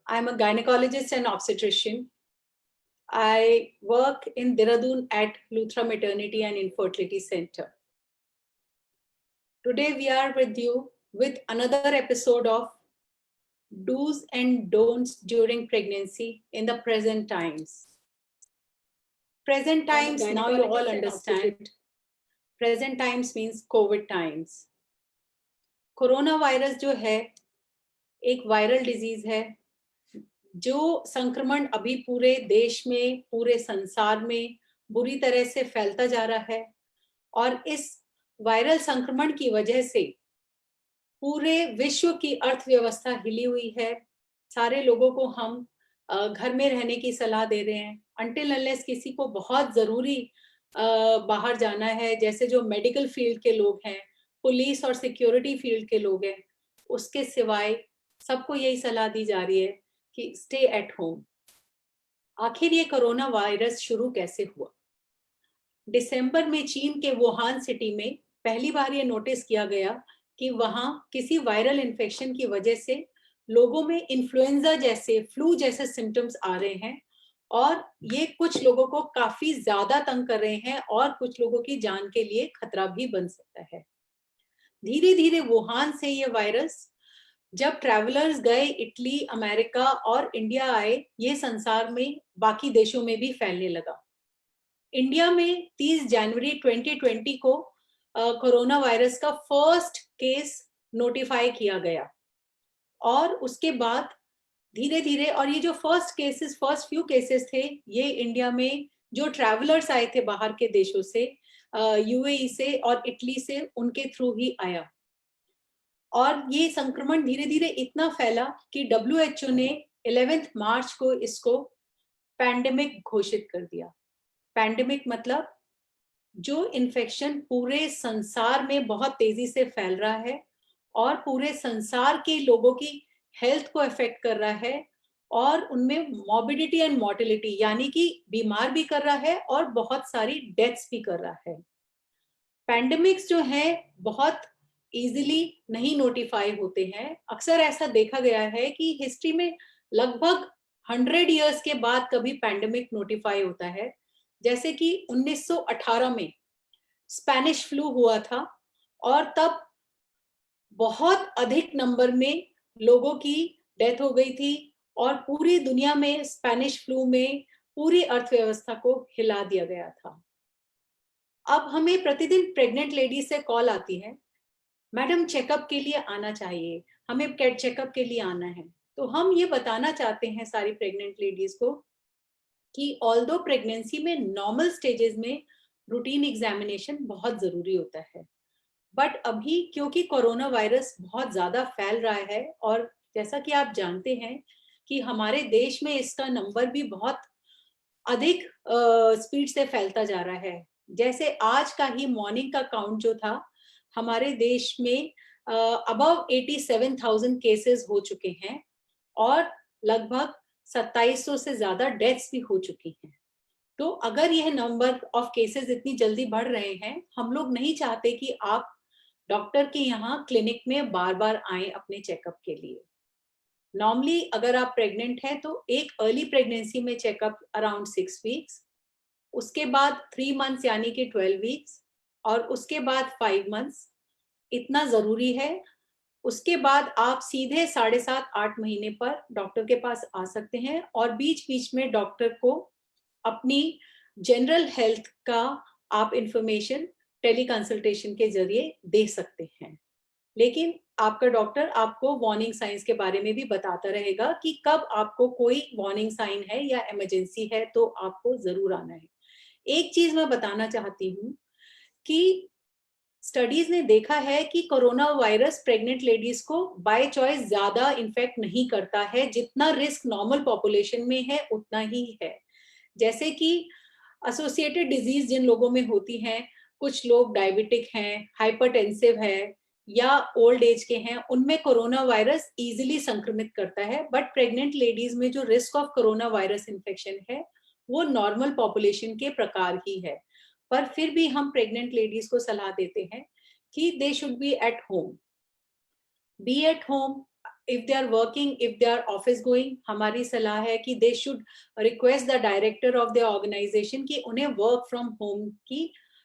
I'm a gynecologist and obstetrician. I work in Dehradun at Luthra Maternity and Infertility Center. Today we are with you with another episode of Do's and Don'ts during pregnancy in the present times. Present times, now you all understand. Present times means COVID times. Corona virus जो है एक viral disease है जो संक्रमण अभी पूरे देश में, पूरे संसार में बुरी तरह से फैलता जा रहा है और इस वायरल संक्रमण की वजह से पूरे विश्व की अर्थव्यवस्था हिली हुई है। सारे लोगों को हम घर में रहने की सलाह दे रहे हैं अनटिल अनलेस किसी को बहुत जरूरी बाहर जाना है, जैसे जो मेडिकल फील्ड के लोग हैं, पुलिस और सिक्योरिटी फील्ड के लोग हैं, उसके सिवाय सबको यही सलाह दी जा रही है कि स्टे एट होम। आखिर ये कोरोना वायरस शुरू कैसे हुआ? दिसंबर में चीन के वुहान सिटी में पहली बार ये नोटिस किया गया कि वहां किसी वायरल इन्फेक्शन की वजह से लोगों में इन्फ्लुएंजा जैसे, फ्लू जैसे सिम्टम्स आ रहे हैं और ये कुछ लोगों को काफी ज्यादा तंग कर रहे हैं और कुछ लोगों की जान के लिए खतरा भी बन सकता है। धीरे धीरे वुहान से ये वायरस जब ट्रैवलर्स गए, इटली, अमेरिका और इंडिया आए, ये संसार में बाकी देशों में भी फैलने लगा। इंडिया में 30 जनवरी 2020 को कोरोना वायरस का फर्स्ट केस नोटिफाई किया गया और उसके बाद धीरे धीरे, और ये जो फर्स्ट फ्यू केसेस थे, ये इंडिया में जो ट्रैवलर्स आए थे बाहर के देशों से, यूएई से और इटली से, उनके थ्रू ही आया और ये संक्रमण धीरे धीरे इतना फैला कि WHO ने 11 मार्च को इसको पैंडेमिक घोषित कर दिया। पैंडेमिक मतलब जो इन्फेक्शन पूरे संसार में बहुत तेजी से फैल रहा है और पूरे संसार के लोगों की हेल्थ को अफेक्ट कर रहा है और उनमें मॉर्बिडिटी एंड मोर्टेलिटी यानी कि बीमार भी कर रहा है और बहुत सारी डेथ्स भी कर रहा है। पैंडेमिक्स जो है बहुत इजीली नहीं नोटिफाई होते हैं। अक्सर ऐसा देखा गया है कि हिस्ट्री में लगभग 100 इयर्स के बाद कभी पैंडेमिक नोटिफाई होता है, जैसे कि 1918 में स्पेनिश फ्लू हुआ था और तब बहुत अधिक नंबर में लोगों की डेथ हो गई थी और पूरी दुनिया में स्पेनिश फ्लू में पूरी अर्थव्यवस्था को हिला दिया गया था। अब हमें प्रतिदिन प्रेग्नेंट लेडीज से कॉल आती है, मैडम चेकअप के लिए आना चाहिए, हमें चेकअप के लिए आना है। तो हम ये बताना चाहते हैं सारी प्रेग्नेंट लेडीज को कि ऑल्दो प्रेगनेंसी में नॉर्मल स्टेजेस में रूटीन एग्जामिनेशन बहुत जरूरी होता है, बट अभी क्योंकि कोरोना वायरस बहुत ज्यादा फैल रहा है और जैसा कि आप जानते हैं कि हमारे देश में इसका नंबर भी बहुत अधिक स्पीड से फैलता जा रहा है। जैसे आज का ही मॉर्निंग का काउंट जो था, हमारे देश में अबव 87,000 केसेस हो चुके हैं और लगभग 2700 से ज्यादा डेथ्स भी हो चुकी हैं। तो अगर यह नंबर ऑफ केसेस इतनी जल्दी बढ़ रहे हैं, हम लोग नहीं चाहते कि आप डॉक्टर के यहाँ क्लिनिक में बार बार आए अपने चेकअप के लिए। नॉर्मली अगर आप प्रेग्नेंट हैं तो एक अर्ली प्रेगनेंसी में चेकअप अराउंड 6 वीक्स, उसके बाद 3 मंथ्स यानी कि 12 वीक्स और उसके बाद 5 मंथ्स, इतना जरूरी है। उसके बाद आप सीधे 7.5-8 महीने पर डॉक्टर के पास आ सकते हैं और बीच बीच में डॉक्टर को अपनी जनरल हेल्थ का आप इंफॉर्मेशन टेली कंसल्टेशन के जरिए दे सकते हैं। लेकिन आपका डॉक्टर आपको वार्निंग साइंस के बारे में भी बताता रहेगा कि कब आपको कोई वार्निंग साइन है या इमरजेंसी है तो आपको जरूर आना है। एक चीज मैं बताना चाहती हूँ कि स्टडीज ने देखा है कि कोरोना वायरस प्रेग्नेंट लेडीज को बाय चॉइस ज्यादा इन्फेक्ट नहीं करता है, जितना रिस्क नॉर्मल पॉपुलेशन में है उतना ही है। जैसे कि एसोसिएटेड डिजीज जिन लोगों में होती हैं, कुछ लोग डायबिटिक हैं, हाइपरटेंसिव है या ओल्ड एज के हैं, उनमें कोरोना वायरस इजीली संक्रमित करता है। बट प्रेग्नेंट लेडीज में जो risk of corona virus infection है वो नॉर्मल पॉपुलेशन के प्रकार ही है। पर फिर भी हम प्रेग्नेंट लेडीज को सलाह देते हैं कि दे should B at home. if they are working, if they are office going, हमारी सलाह है कि they should request the director of the organization कि उन्हें work from home की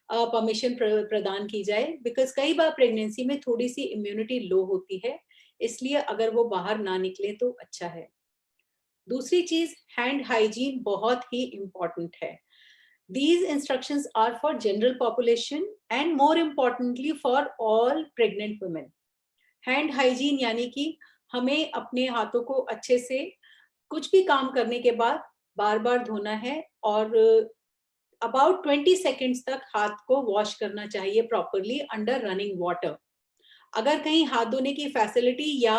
परमिशन प्रदान की जाए, बिकॉज कई बार प्रेगनेंसी में थोड़ी सी इम्यूनिटी लो होती है, इसलिए अगर वो बाहर ना निकले तो अच्छा है। दूसरी चीज, हैंड हाइजीन बहुत ही इंपॉर्टेंट है। These instructions are for general population and more importantly for all pregnant women. Hand hygiene यानी कि हमें अपने हाथों को अच्छे से कुछ भी काम करने के बाद बार बार धोना है और अबाउट 20 सेकेंड्स तक हाथ को वॉश करना चाहिए प्रॉपरली अंडर रनिंग वाटर। अगर कहीं हाथ धोने की फैसिलिटी या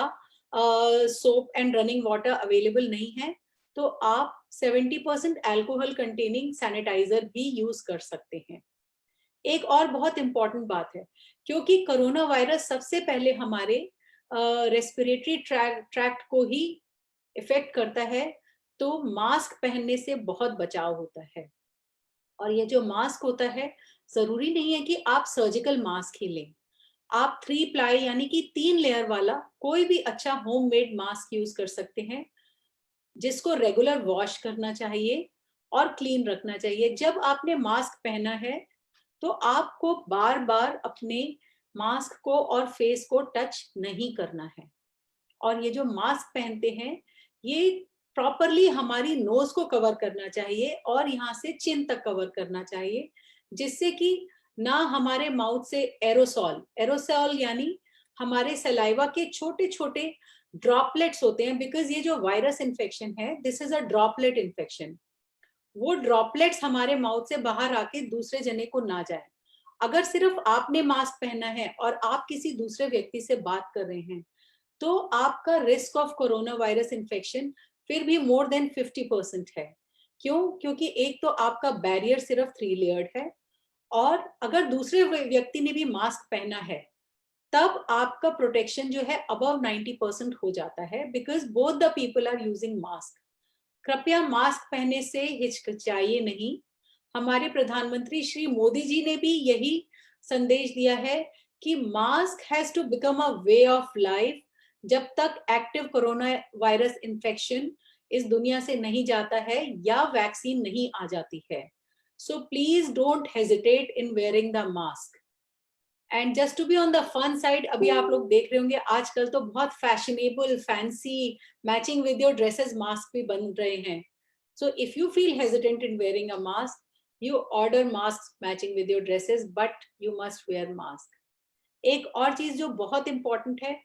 soap and running water available नहीं है तो आप 70% अल्कोहल कंटेनिंग सैनिटाइजर भी यूज कर सकते हैं। एक और बहुत इंपॉर्टेंट बात है, क्योंकि कोरोना वायरस सबसे पहले हमारे रेस्पिरेटरी ट्रैक्ट को ही इफेक्ट करता है, तो मास्क पहनने से बहुत बचाव होता है। और ये जो मास्क होता है, जरूरी नहीं है कि आप सर्जिकल मास्क ही लें, आप 3 प्लाई यानी कि 3 लेयर वाला कोई भी अच्छा होममेड मास्क यूज कर सकते हैं, जिसको रेगुलर वॉश करना चाहिए और क्लीन रखना चाहिए। जब आपने मास्क पहना है तो आपको बार बार अपने मास्क को और फेस को टच नहीं करना है। और ये जो मास्क पहनते हैं, ये प्रॉपरली हमारी नोज को कवर करना चाहिए और यहाँ से चिन तक कवर करना चाहिए, जिससे कि ना हमारे माउथ से एरोसॉल यानी हमारे सलाइवा के छोटे छोटे ड्रॉपलेट्स होते हैं, बिकॉज ये जो वायरस इन्फेक्शन है, this is a droplet infection. वो ड्रॉपलेट्स हमारे माउथ से बाहर आके दूसरे जने को ना जाए। अगर सिर्फ आपने मास्क पहना है और आप किसी दूसरे व्यक्ति से बात कर रहे हैं, तो आपका risk of corona virus infection फिर भी मोर देन 50% है। क्यों? क्योंकि एक तो आपका बैरियर सिर्फ 3 लेयर्ड है, और अगर दूसरे व्यक्ति ने भी मास्क पहना है तब आपका प्रोटेक्शन जो है अबव 90% हो जाता है, because both the people are using mask. कृपया मास्क पहनने से हिचकिचाइए नहीं। हमारे प्रधानमंत्री श्री मोदी जी ने भी यही संदेश दिया है कि mask has to become a way of life जब तक एक्टिव कोरोना वायरस इन्फेक्शन इस दुनिया से नहीं जाता है या वैक्सीन नहीं आ जाती है। So please don't hesitate in wearing the mask. And just to be on the fun side, अभी आप लोग देख रहे होंगे आजकल तो बहुत fashionable fancy matching with your dresses mask भी बन रहे हैं। So if you feel hesitant in wearing a mask, you order masks matching with your dresses, but you must wear mask. एक और चीज जो बहुत इंपॉर्टेंट है,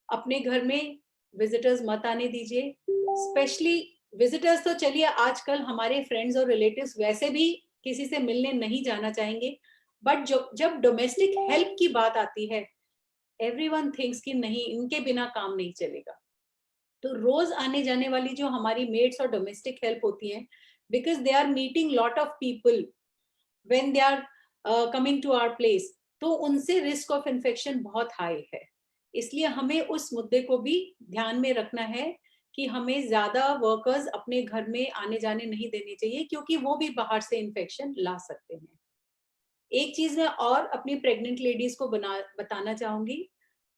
अपने घर में विजिटर्स मत आने दीजिए। स्पेशली विजिटर्स तो चलिए, आजकल हमारे फ्रेंड्स और रिलेटिव्स वैसे भी किसी से मिलने नहीं जाना चाहेंगे, बट जब डोमेस्टिक हेल्प की बात आती है, एवरीवन थिंक्स कि नहीं, इनके बिना काम नहीं चलेगा। तो रोज आने जाने वाली जो हमारी मेड्स और डोमेस्टिक हेल्प होती हैं, because they are meeting lot of people when they are coming to our place, तो उनसे रिस्क ऑफ इन्फेक्शन बहुत हाई है। इसलिए हमें उस मुद्दे को भी ध्यान में रखना है कि हमें ज्यादा वर्कर्स अपने घर में आने जाने नहीं देने चाहिए, क्योंकि वो भी बाहर से इन्फेक्शन ला सकते हैं। एक चीज मैं और अपनी प्रेग्नेंट लेडीज को बताना चाहूंगी,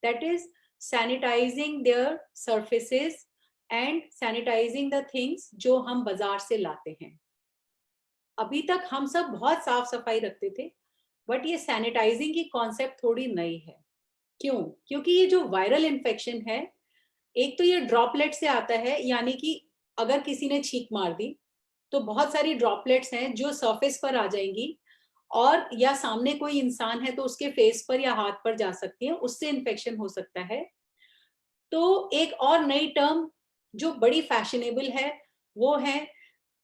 that is sanitising their surfaces and sanitising the things जो हम बाजार से लाते हैं। अभी तक हम सब बहुत साफ सफाई रखते थे, बट ये सैनिटाइजिंग की कॉन्सेप्ट थोड़ी नई है। क्यों? क्योंकि ये जो वायरल इन्फेक्शन है, एक तो ये ड्रॉपलेट से आता है, यानी कि अगर किसी ने छींक मार दी तो बहुत सारी ड्रॉपलेट्स हैं जो सरफेस पर आ जाएंगी, और या सामने कोई इंसान है तो उसके फेस पर या हाथ पर जा सकती है, उससे इन्फेक्शन हो सकता है। तो एक और नई टर्म जो बड़ी फैशनेबल है, वो है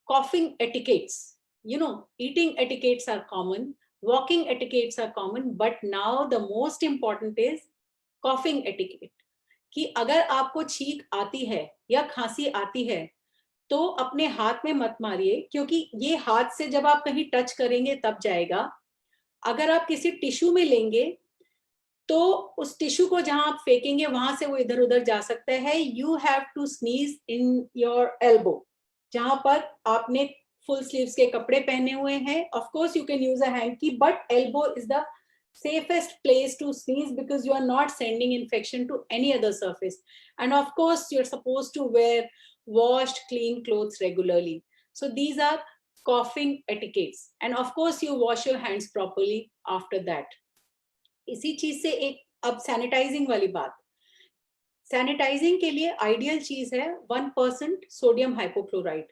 coughing etiquettes. You know, eating etiquettes are common, walking etiquettes are common, but now the most important is coughing etiquette. कि अगर आपको छींक आती है या खांसी आती है तो अपने हाथ में मत मारिए, क्योंकि ये हाथ से जब आप कहीं टच करेंगे तब जाएगा। अगर आप किसी टिश्यू में लेंगे तो उस टिश्यू को जहां आप फेंकेंगे वहां से वो इधर उधर जा सकता है। You have to sneeze in your elbow, जहां पर आपने फुल स्लीव्स के कपड़े पहने हुए हैं। Of course you can use a hanky, but elbow is the safest place to sneeze because you are not sending infection to any other surface. And of course, you're supposed to wear washed, clean clothes regularly. So these are coughing etiquettes. And of course, you wash your hands properly after that. इसी चीज से एक अब sanitising वाली बात. Sanitising के लिए ideal चीज है 1% सोडियम हाइपोक्लोराइड.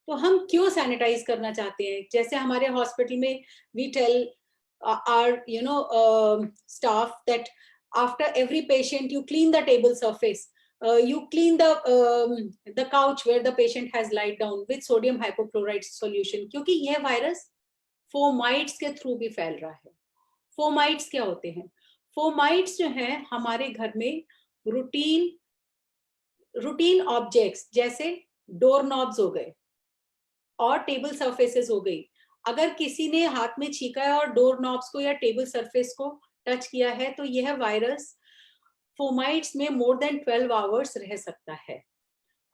तो हम क्यों सैनिटाइज करना चाहते हैं? जैसे हमारे हॉस्पिटल में we tell our staff that after every patient you clean the table surface, you clean the couch where the patient has lied down with sodium hypochlorite solution, क्योंकि यह वायरस फोमाइट्स के through भी फैल रहा है. Fomites क्या होते हैं? फोमाइट्स जो है हमारे घर में रूटीन ऑब्जेक्ट्स जैसे डोर नॉब्स हो गए और टेबल सरफेसेस हो गई. अगर किसी ने हाथ में छीका है और डोर नॉब्स को या टेबल सरफेस को टच किया है तो यह वायरस फोमाइट्स में मोर देन 12 आवर्स रह सकता है.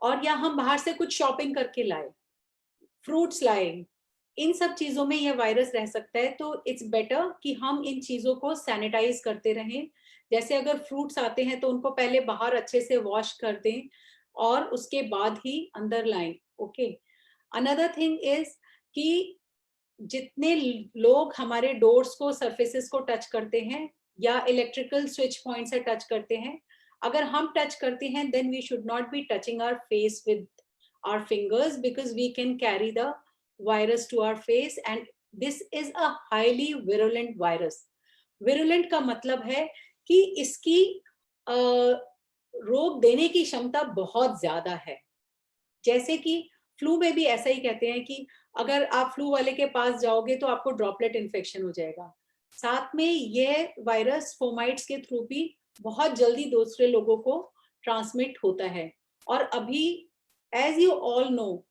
और या हम बाहर से कुछ शॉपिंग करके लाए, फ्रूट्स लाए, इन सब चीजों में यह वायरस रह सकता है. तो इट्स बेटर कि हम इन चीजों को सैनिटाइज करते रहें. जैसे अगर फ्रूट्स आते हैं तो उनको पहले बाहर अच्छे से वॉश कर दें और उसके बाद ही अंदर लाएं. ओके. अनदर थिंग इज कि जितने लोग हमारे डोर्स को, सरफेसेस को टच करते हैं या इलेक्ट्रिकल स्विच पॉइंट से टच करते हैं, अगर हम टच करते हैं then we should not be touching our face with our fingers because we can carry the virus to our face and this is a highly virulent virus. Virulent का मतलब है कि इसकी रोग देने की क्षमता बहुत ज्यादा है. जैसे कि फ्लू में भी ऐसा ही कहते हैं कि अगर आप फ्लू वाले के पास जाओगे तो आपको ड्रॉपलेट इन्फेक्शन हो जाएगा. साथ में यह वायरस फोमाइट्स के थ्रू भी बहुत जल्दी दूसरे लोगों को ट्रांसमिट होता है. और अभी एज यू ऑल नो,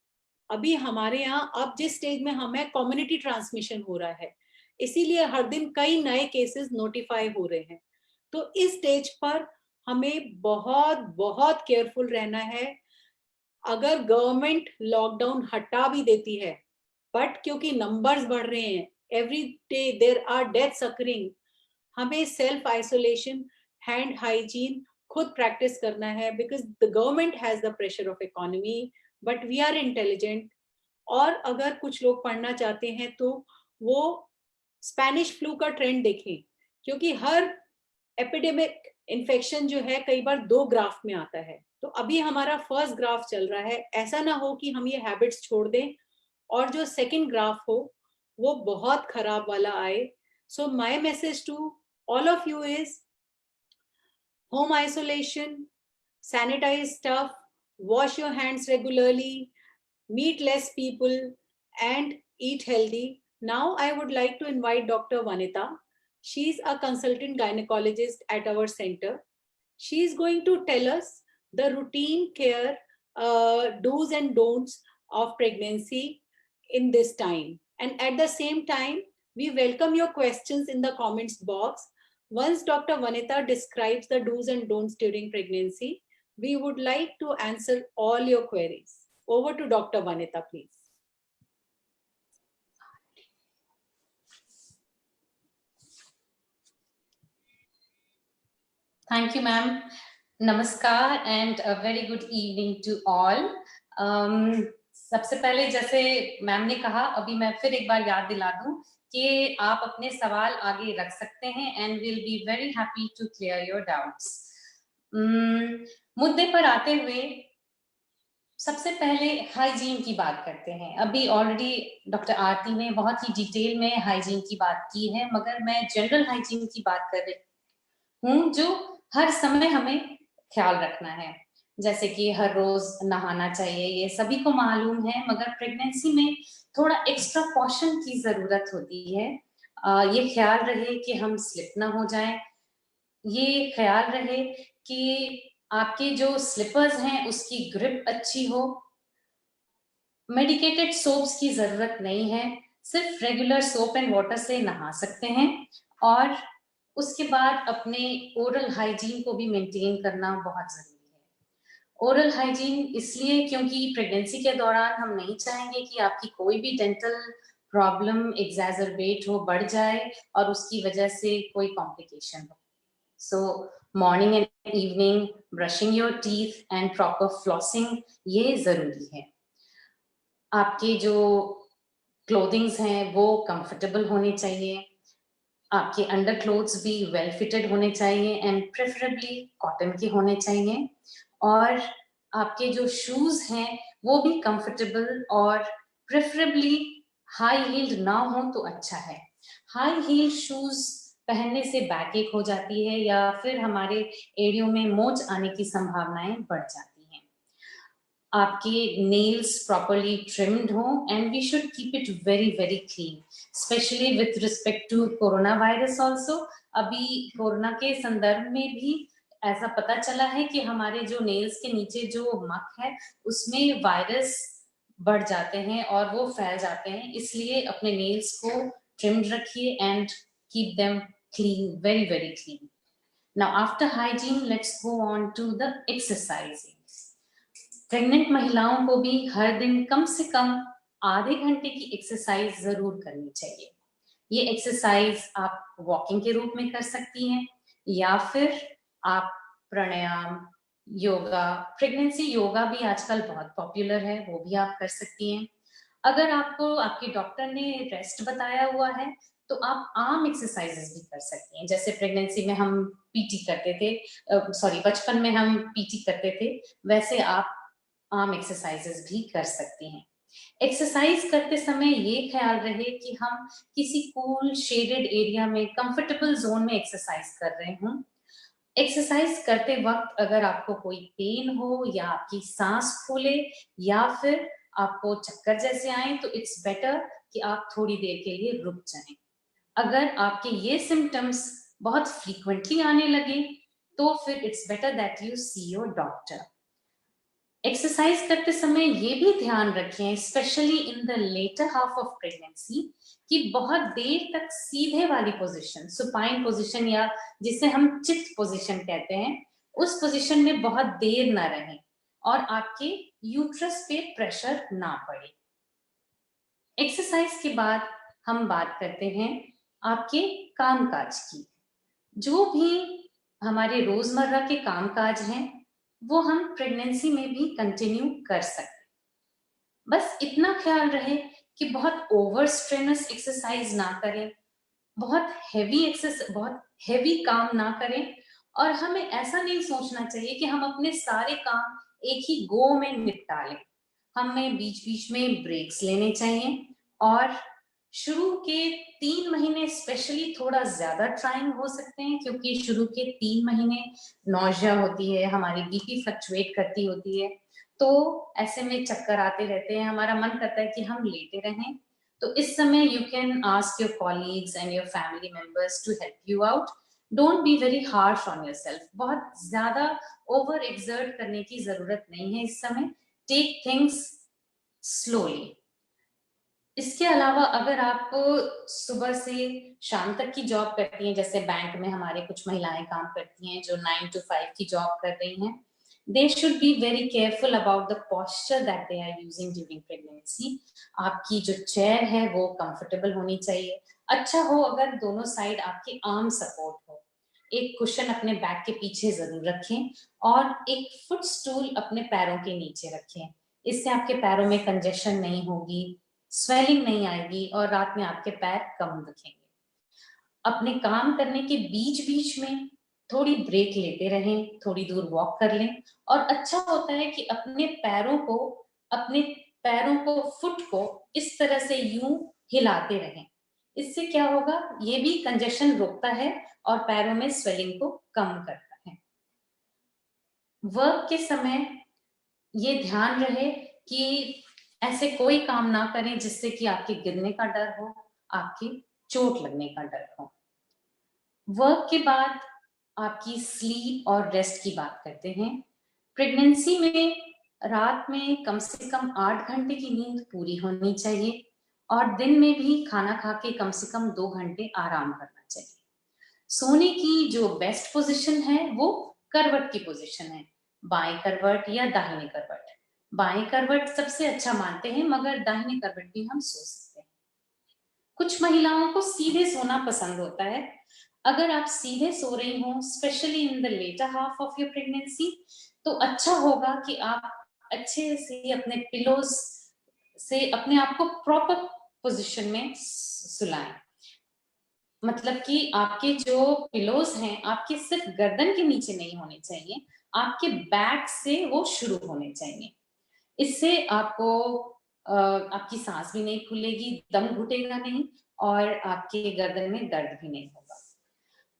अभी हमारे यहाँ अब जिस स्टेज में हम हैं, कम्युनिटी ट्रांसमिशन हो रहा है, इसीलिए हर दिन कई नए केसेस नोटिफाई हो रहे हैं. तो इस स्टेज पर हमें बहुत बहुत केयरफुल रहना है. अगर गवर्नमेंट लॉकडाउन हटा भी देती है, बट क्योंकि नंबर्स बढ़ रहे हैं, every day there are deaths occurring, हमें सेल्फ आइसोलेशन, हैंड हाइजीन खुद प्रैक्टिस करना है because the government has the pressure of economy but we are intelligent. और अगर कुछ लोग पढ़ना चाहते हैं तो वो स्पेनिश फ्लू का ट्रेंड देखें, क्योंकि हर एपिडेमिक इन्फेक्शन जो है कई बार 2 ग्राफ में आता है. तो अभी हमारा फर्स्ट ग्राफ चल रहा है. ऐसा ना हो कि हम ये हैबिट्स छोड़ दें और जो सेकंड ग्राफ हो वो बहुत खराब वाला आए. So my message to all of you is home isolation, sanitize stuff, wash your hands regularly, meet less people and eat healthy. Now I would like to invite Dr. Vanita. She's a consultant gynecologist at our center. She's going to tell us the routine care do's and don'ts of pregnancy in this time. And at the same time, we welcome your questions in the comments box. Once Dr. Vanita describes the do's and don'ts during pregnancy, we would like to answer all your queries. Over to Dr. Vanita, please. Thank you, ma'am. Namaskar and a very good evening to all. सबसे पहले जैसे ma'am ने कहा, अभी मैं फिर एक बार याद दिला दूं कि आप अपने सवाल आगे रख सकते हैं and we'll be very happy to clear your doubts. मुद्दे पर आते हुए सबसे पहले हाइजीन की बात करते हैं. अभी ऑलरेडी डॉक्टर आरती ने बहुत ही डिटेल में हाइजीन की बात की है, मगर मैं जनरल हाइजीन की बात कर रही हूँ जो हर समय हमें ख्याल रखना है. जैसे कि हर रोज नहाना चाहिए, ये सभी को मालूम है, मगर प्रेगनेंसी में थोड़ा एक्स्ट्रा कॉशन की जरूरत होती है. ये ख्याल रहे कि हम स्लिप ना हो जाएं, ये ख्याल रहे कि आपके जो स्लिपर्स हैं उसकी ग्रिप अच्छी हो. मेडिकेटेड सोप्स की जरूरत नहीं है, सिर्फ रेगुलर सोप एंड वाटर से नहा सकते हैं. और उसके बाद अपने ओरल हाइजीन को भी मेंटेन करना बहुत जरूरी है. ओरल हाइजीन इसलिए क्योंकि प्रेगनेंसी के दौरान हम नहीं चाहेंगे कि आपकी कोई भी डेंटल प्रॉब्लम एग्जैजरबेट हो, बढ़ जाए और उसकी वजह से कोई कॉम्प्लिकेशन हो। सो morning and evening brushing your teeth and proper flossing ये जरूरी है। आपके जो क्लोथिंग्स हैं वो कंफर्टेबल होने चाहिए, आपके अंडर क्लोथ्स भी वेल फिटेड होने चाहिए एंड प्रेफरेबली कॉटन के होने चाहिए, और आपके जो शूज हैं वो भी कंफर्टेबल और प्रेफरेबली हाई हील्ड ना हो तो अच्छा है। हाई हील शूज पहनने से बैक एक हो जाती है या फिर हमारे एड़ियों में मोच आने की संभावनाएं बढ़ जाती हैं। आपके नेल्स प्रॉपरली ट्रिम्ड हो and we should keep it very very clean, specially with respect to corona virus also. अभी कोरोना के संदर्भ में भी ऐसा पता चला है कि हमारे जो नेल्स के नीचे जो मक है उसमें वायरस बढ़ जाते हैं और वो फैल जाते हैं, इसलिए अपने नेल्स को ट्रिम्ड रखिए and keep them clean, very very clean. Now after hygiene, let's go on to the exercising. Pregnant महिलाओं को भी हर दिन कम से कम आधे घंटे की एक्सरसाइज जरूर करनी चाहिए। ये एक्सरसाइज आप वॉकिंग के रूप में कर सकती हैं या फिर आप प्राणायाम, योगा, प्रेगनेंसी योगा भी आजकल बहुत पॉपुलर है, वो भी आप कर सकती हैं। अगर आपको आपके डॉक्टर ने रेस्ट बताया हुआ है तो आप आर्म एक्सरसाइजेस भी कर सकती हैं। जैसे प्रेगनेंसी में हम पीटी करते थे, बचपन में हम पीटी करते थे, वैसे आप आर्म एक्सरसाइजेस भी कर सकती हैं। एक्सरसाइज करते समय ये ख्याल रहे कि हम किसी कूल शेडेड एरिया में कंफर्टेबल जोन में एक्सरसाइज कर रहे हों। एक्सरसाइज करते वक्त अगर आपको कोई पेन हो या आपकी सांस फूले या फिर आपको चक्कर जैसे आए तो इट्स बेटर कि आप थोड़ी देर के लिए रुक जाएं। अगर आपके ये सिम्टम्स बहुत फ्रीक्वेंटली आने लगे तो फिर it's better that you see your doctor. Exercise करते समय ये भी ध्यान रखें, specially in the latter half of pregnancy, कि बहुत देर तक सीधे वाली पोजीशन, सुपाइन पोजीशन या जिसे हम चित पोजीशन कहते हैं, उस पोजीशन में बहुत देर ना रहें और आपके यूट्रस पे प्रेशर ना पड़े। एक्सरसाइज के बाद हम बात करते हैं आपके कामकाज की। जो भी हमारे रोजमर्रा के कामकाज हैं वो हम प्रेगनेंसी में भी कंटिन्यू कर सकते। बस इतना ख्याल रहे कि बहुत ओवर स्ट्रेनस एक्सरसाइज ना करें, बहुत हैवी काम ना करें, और हमें ऐसा नहीं सोचना चाहिए कि हम अपने सारे काम एक ही गो में निपटा लें। हमें बीच बीच में ब्रेक्स लेने चाहिए और शुरू के 3 महीने स्पेशली थोड़ा ज्यादा ट्राइंग हो सकते हैं, क्योंकि शुरू के 3 महीने नौजिया होती है, हमारी बीपी फ्लक्चुएट करती होती है, तो ऐसे में चक्कर आते रहते हैं, हमारा मन करता है कि हम लेटे रहें। तो इस समय you can ask your colleagues and your family members to help you out. Don't be very harsh on yourself, बहुत ज्यादा ओवर एक्सर्ट करने की जरूरत नहीं है इस समय। Take things slowly. इसके अलावा अगर आप सुबह से शाम तक की जॉब करती हैं, जैसे बैंक में हमारे कुछ महिलाएं काम करती हैं जो 9 to 5 की जॉब कर रही हैं, they should be very careful about the posture that they are using during pregnancy. आपकी जो चेयर है वो कंफर्टेबल होनी चाहिए। अच्छा हो अगर दोनों साइड आपके आर्म सपोर्ट हो। एक कुशन अपने बैक के पीछे जरूर रखें और एक फुट स्टूल अपने पैरों के नीचे रखें। इससे आपके पैरों में कंजेशन नहीं होगी, स्वेलिंग नहीं आएगी और रात में आपके पैर कम दुखेंगे। अपने काम करने के बीच बीच में थोड़ी ब्रेक लेते रहें, थोड़ी दूर वॉक कर लें, और अच्छा होता है कि अपने पैरों को फुट को इस तरह से यूं हिलाते रहें। इससे क्या होगा, ये भी कंजेशन रोकता है और पैरों में स्वेलिंग को कम करता है। वर्क के समय ये ध्यान रहे कि ऐसे कोई काम ना करें जिससे कि आपके गिरने का डर हो, आपकी चोट लगने का डर हो। वर्क के बाद आपकी स्लीप और रेस्ट की बात करते हैं। प्रेगनेंसी में रात में कम से कम 8 घंटे की नींद पूरी होनी चाहिए और दिन में भी खाना खा के कम से कम 2 घंटे आराम करना चाहिए। सोने की जो बेस्ट पोजीशन है वो करवट की पोजीशन है, बाएं करवट या दाहिने करवट। बाएं करवट सबसे अच्छा मानते हैं, मगर दाहिने करवट भी हम सो सकते हैं। कुछ महिलाओं को सीधे सोना पसंद होता है। अगर आप सीधे सो रही हो, specially in the latter half of your pregnancy, तो अच्छा होगा कि आप अच्छे से अपने पिलोज से अपने आप को प्रॉपर पोजीशन में सुलाएं। मतलब कि आपके जो पिलोज हैं आपके सिर्फ गर्दन के नीचे नहीं होने चाहिए, आपके बैक से वो शुरू होने चाहिए। इससे आपको आपकी सांस भी नहीं खुलेगी, दम घुटेगा नहीं और आपके गर्दन में दर्द भी नहीं होगा।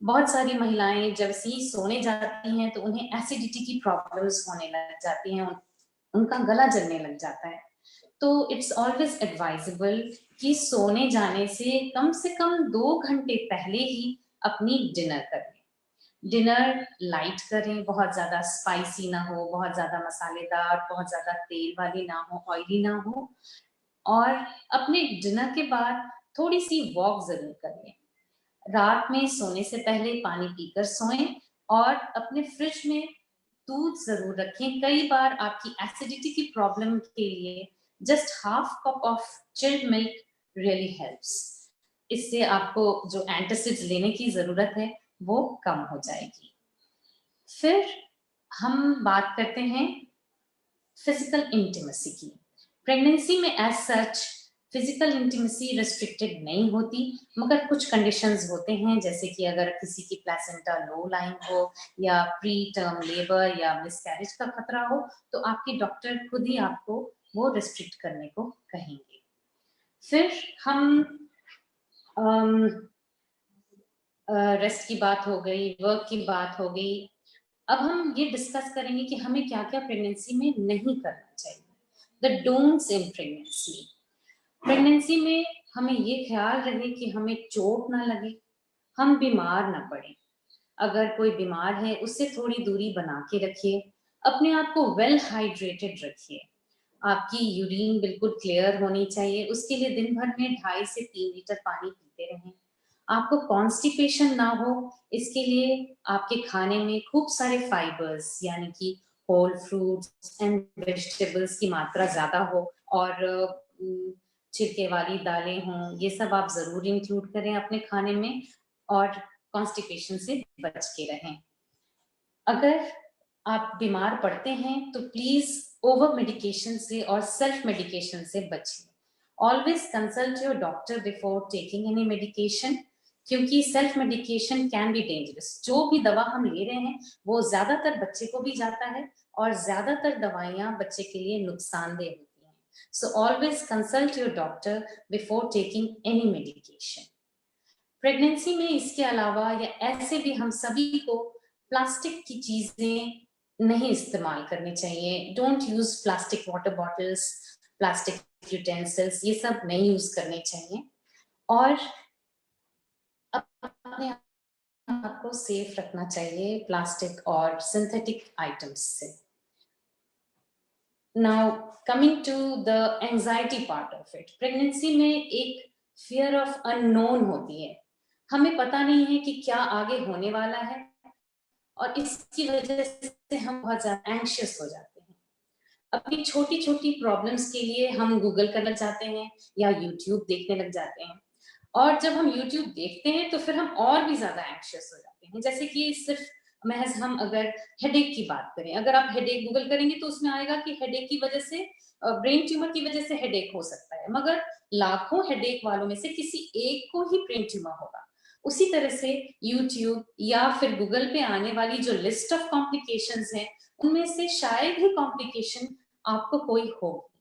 बहुत सारी महिलाएं जब सी सोने जाती हैं तो उन्हें एसिडिटी की प्रॉब्लम्स होने लग जाती हैं, उनका गला जलने लग जाता है। तो इट्स ऑलवेज एडवाइजेबल कि सोने जाने से कम 2 घंटे पहले ही अपनी डिनर करें। डिनर लाइट करें, बहुत ज्यादा स्पाइसी ना हो, बहुत ज्यादा मसालेदार, बहुत ज्यादा तेल वाली ना हो, ऑयली ना हो। और अपने डिनर के बाद थोड़ी सी वॉक जरूर करें। रात में सोने से पहले पानी पीकर सोएं और अपने फ्रिज में दूध जरूर रखें। कई बार आपकी एसिडिटी की प्रॉब्लम के लिए just half cup of chilled milk really helps. इससे आपको जो एंटासिड्स लेने की जरूरत है वो कम हो जाएगी। फिर हम बात करते हैं फिजिकल इंटीमेसी की। प्रेगनेंसी में as such physical intimacy restricted नहीं होती, मगर कुछ कंडीशंस होते हैं, जैसे कि अगर किसी की प्लेसेंटा लो लाइन हो या प्री टर्म लेबर या मिसकैरेज का खतरा हो तो आपके डॉक्टर खुद ही आपको वो रिस्ट्रिक्ट करने को कहेंगे। फिर हम रेस्ट की बात हो गई, वर्क की बात हो गई। अब हम ये डिस्कस करेंगे कि हमें क्या क्या प्रेगनेंसी में नहीं करना चाहिए, the don'ts in pregnancy. Pregnancy में हमें ये ख्याल रहे कि हमें चोट ना लगे, हम बीमार ना पड़े। अगर कोई बीमार है उससे थोड़ी दूरी बना के रखिए, अपने आप को वेल हाइड्रेटेड रखिए। आपकी यूरिन बिल्कुल क्लियर होनी चाहिए, उसके लिए दिन भर में 2.5 से 3 लीटर पानी पीते रहें। आपको कॉन्स्टिपेशन ना हो, इसके लिए आपके खाने में खूब सारे फाइबर्स यानी कि होल फ्रूट्स एंड वेजिटेबल्स की मात्रा ज्यादा हो और छिलके वाली दालें हों, ये सब आप जरूर इंक्लूड करें अपने खाने में और कॉन्स्टिपेशन से बच के रहें। अगर आप बीमार पड़ते हैं तो प्लीज ओवर मेडिकेशन से और सेल्फ मेडिकेशन से बचिए। Always consult your doctor before taking any medication, क्योंकि self medication can be dangerous. जो भी दवा हम ले रहे हैं वो ज्यादातर बच्चे को भी जाता है और ज्यादातर दवाइयां बच्चे के लिए नुकसानदेह होती हैं। So always consult your doctor before taking any medication. Pregnancy में इसके अलावा या ऐसे भी हम सभी को प्लास्टिक की चीजें नहीं इस्तेमाल करनी चाहिए। Don't use plastic water bottles, plastic utensils, ये सब नहीं यूज करने चाहिए और अपने आप को सेफ रखना चाहिए प्लास्टिक और सिंथेटिक आइटम्स से। Now coming to the anxiety part of it, pregnancy में एक फियर ऑफ अननोन होती है। हमें पता नहीं है कि क्या आगे होने वाला है और इसकी वजह से हम बहुत ज्यादा एंग्शियस हो जाते हैं। अपनी छोटी छोटी प्रॉब्लम्स के लिए हम गूगल करना चाहते हैं या यूट्यूब देखने लग जाते हैं और जब हम यूट्यूब देखते हैं तो फिर हम और भी ज्यादा एंग्शियस हो जाते हैं। जैसे कि सिर्फ महज हम अगर हेडेक की बात करें, अगर आप हेडेक गूगल करेंगे तो उसमें आएगा कि हेडेक की वजह से, ब्रेन ट्यूमर की वजह से हेडेक हो सकता है, मगर लाखों हेडेक वालों में से किसी एक को ही ब्रेन ट्यूमर होगा। उसी तरह से यूट्यूब या फिर गूगल पे आने वाली जो लिस्ट ऑफ कॉम्प्लिकेशंस हैं उनमें से शायद ही कॉम्प्लिकेशन आपको कोई होगी।